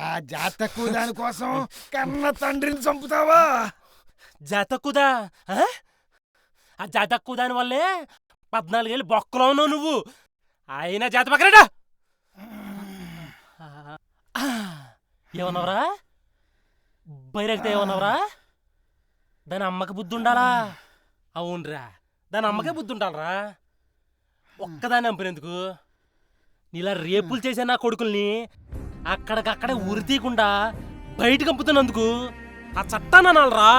ఆ జాతకు దానికోసం కన్న తండ్రిని చంపుతావా? జాతక్కుదా? ఆ జాతక్కు దాని వల్లే 14 ఏళ్ళు బొక్కలో ఉన్నావు నువ్వు. అయినా జాత పక్కనడా ఏమన్నావురా? బైరక్తే ఏమన్నావురా? దాని అమ్మకి బుద్ధి ఉండాలా? అవునరా, దాని అమ్మకే బుద్ధి ఉండాలరా. ఒక్కదాన్ని చంపినందుకు నీలా రేపులు చేసే నా కొడుకుల్ని అక్కడికక్కడే ఉరి తీయకుండా బయటకు పంపుతున్నందుకు ఆ చట్టాన్ని అనాలరా.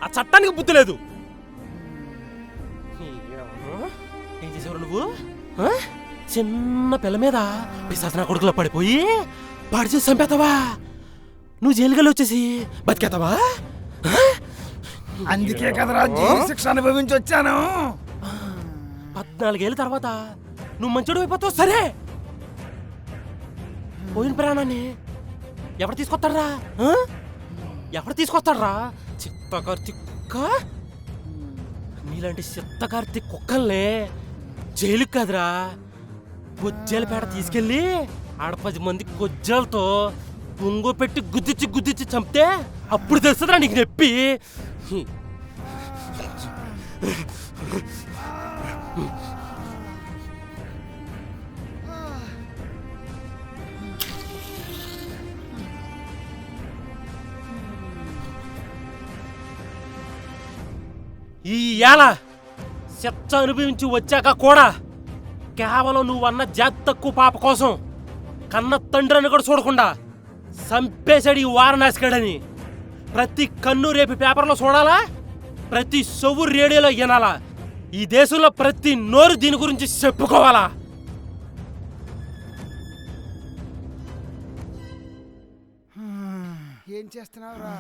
ఆ చట్టానికి బుద్ధి లేదు. ఏం చేసేవారు నువ్వు? చిన్న పిల్ల మీద పిశాచ నా కొడుకులో పడిపోయి పాడు చేసి చంపేతావా? నువ్వు జైలుకి వచ్చేసి బతికేతావా? అందుకే కదరా జైలు శిక్ష అనుభవించి వచ్చాను. 14 ఏళ్ళ తర్వాత నువ్వు మంచోడు అయిపోతావు. సరే, పోయిన ప్రాణాన్ని ఎవరు తీసుకొస్తాడ్రా? ఎవరు తీసుకొస్తాడ్రా? చిత్తకార్తి కుక్క. నీలాంటి చిత్తకార్తి కుక్కల్ని జైలుకి కాదురా, కొజ్జాలపేట తీసుకెళ్ళి ఆడ 10 మంది కొజ్జాలతో పొంగు పెట్టి గుద్దిచ్చి చంపితే అప్పుడు తెలుస్తుందిరా నీకు నొప్పి. ఈ ఏళ శిక్ష అనుభవించి వచ్చాక కూడా కేవలం నువ్వన్న జాతి తక్కువ పాప కోసం కన్న తండ్రిని కూడా చూడకుండా చంపేశాడు ఈ వారణాసిగాడని ప్రతి కన్ను రేపు పేపర్లో చూడాలా, ప్రతి సొవ్వు రేడియోలో వినాలా, ఈ దేశంలో ప్రతి నోరు దీని గురించి చెప్పుకోవాలా. ఏం చేస్తున్నావురా?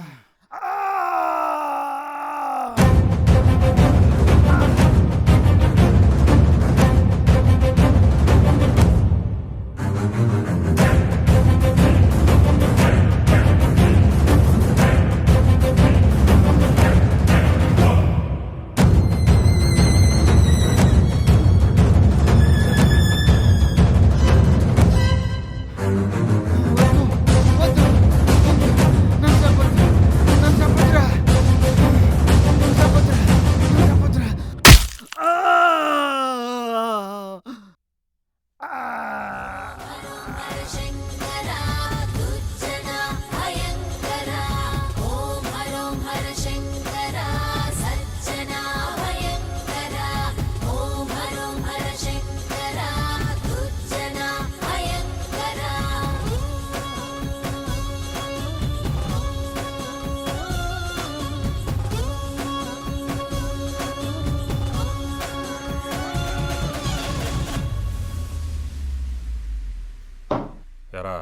ఎరా,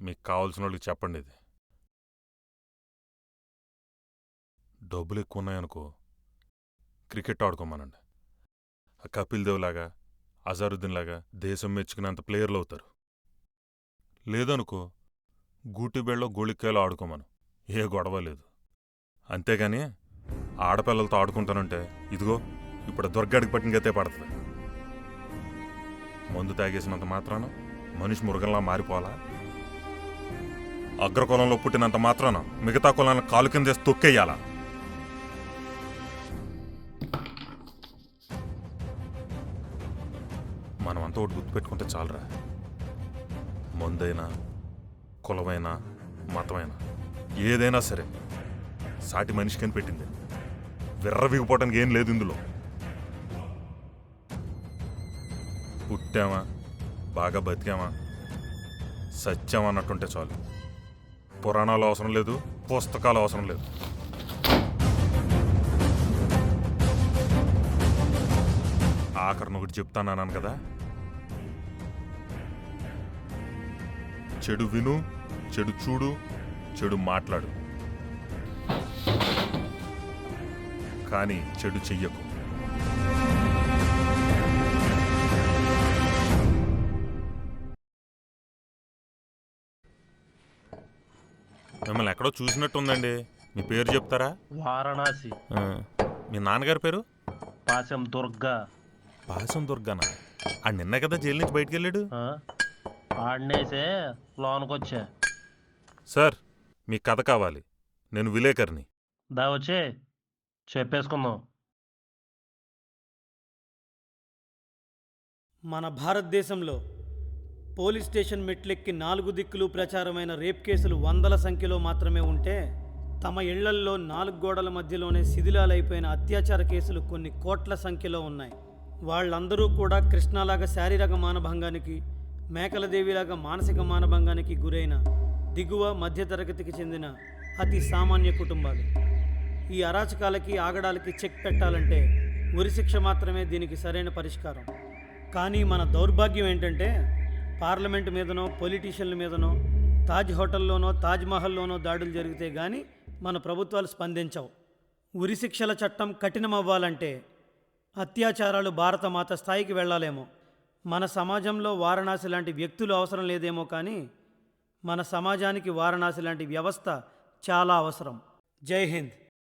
మీకు కావాల్సిన వాళ్ళకి చెప్పండి. ఇది డబ్బులు ఎక్కువ ఉన్నాయనుకో క్రికెట్ ఆడుకోమనండి. ఆ కపిల్ దేవ్ లాగా, అజారుద్దీన్ లాగా దేశం మెచ్చుకునేంత ప్లేయర్లు అవుతారు. లేదనుకో గూటిబేళ్ళలో గోళిక్కాయలు ఆడుకోమను, ఏ గొడవ లేదు. అంతేగాని ఆడపిల్లలతో ఆడుకుంటానంటే ఇదిగో ఇప్పుడు దుర్గాడికి పట్టిన గతే పడుతుంది. మందు తాగేసినంత మాత్రాన మనిషి మృగంలా మారిపోవాలా? అగ్రకులంలో పుట్టినంత మాత్రాన మిగతా కులాలను కాలు కిందేసి తొక్కేయాలా? మనమంతా ఒకటి గుర్తుపెట్టుకుంటే చాలరా. మందైనా, కులమైనా, మతమైనా ఏదైనా సరే సాటి మనిషికని పెట్టింది. విర్రవిగిపోవటానికి ఏం లేదు ఇందులో. పుట్టామా, బాగా బతికామా, సత్యం అన్నట్టుంటే చాలు. పురాణాలు అవసరం లేదు, పుస్తకాలు అవసరం లేదు. ఆఖరిని ఒకటి చెప్తానన్నాను కదా, చెడు విను, చెడు చూడు, చెడు మాట్లాడు, కానీ చెడు చెయ్యకు. మిమ్మల్ని ఎక్కడో చూసినట్టుందండి. మీ పేరు చెప్తారా? వారణాసి. మీ నాన్నగారి పేరు? పాశం దుర్గా. పాశం దుర్గానా? ఆ నిన్న కదా జైలు నుంచి బయటికి వెళ్ళాడు. ఆడనేసే లోనకొచ్చా. సార్, మీ కథ కావాలి. నేను విలేకరిని. దా వచ్చే చెప్పేసుకుందాం. మన భారతదేశంలో పోలీస్ స్టేషన్ మెట్లెక్కి 4 దిక్కులు ప్రచారమైన రేప్ కేసులు 100ల సంఖ్యలో మాత్రమే ఉంటే, తమ ఇళ్లల్లో 4 గోడల మధ్యలోనే శిథిలాలైపోయిన అత్యాచార కేసులు కొన్ని కోట్ల సంఖ్యలో ఉన్నాయి. వాళ్ళందరూ కూడా కృష్ణలాగా శారీరక మానభంగానికి, మేకలదేవిలాగా మానసిక మానభంగానికి గురైన దిగువ మధ్యతరగతికి చెందిన అతి సామాన్య కుటుంబాలు. ఈ అరాచకాలకి, ఆగడాలకి చెక్ పెట్టాలంటే ఉరిశిక్ష మాత్రమే దీనికి సరైన పరిష్కారం. కానీ మన దౌర్భాగ్యం ఏంటంటే పార్లమెంటు మీదనో పొలిటీషియన్ల మీదనో తాజ్ హోటల్లోనో తాజ్ మహల్లోనో దాడులు జరిగితే కానీ మన ప్రభుత్వాలు స్పందించవు. ఉరిశిక్షల చట్టం కఠినమవ్వాలంటే అత్యాచారాలు భారతమాత స్థాయికి వెళ్ళాలేమో. మన సమాజంలో వారణాసి లాంటి వ్యక్తులు అవసరం లేదేమో కానీ మన సమాజానికి వారణాసి లాంటి వ్యవస్థ చాలా అవసరం. జై హింద్.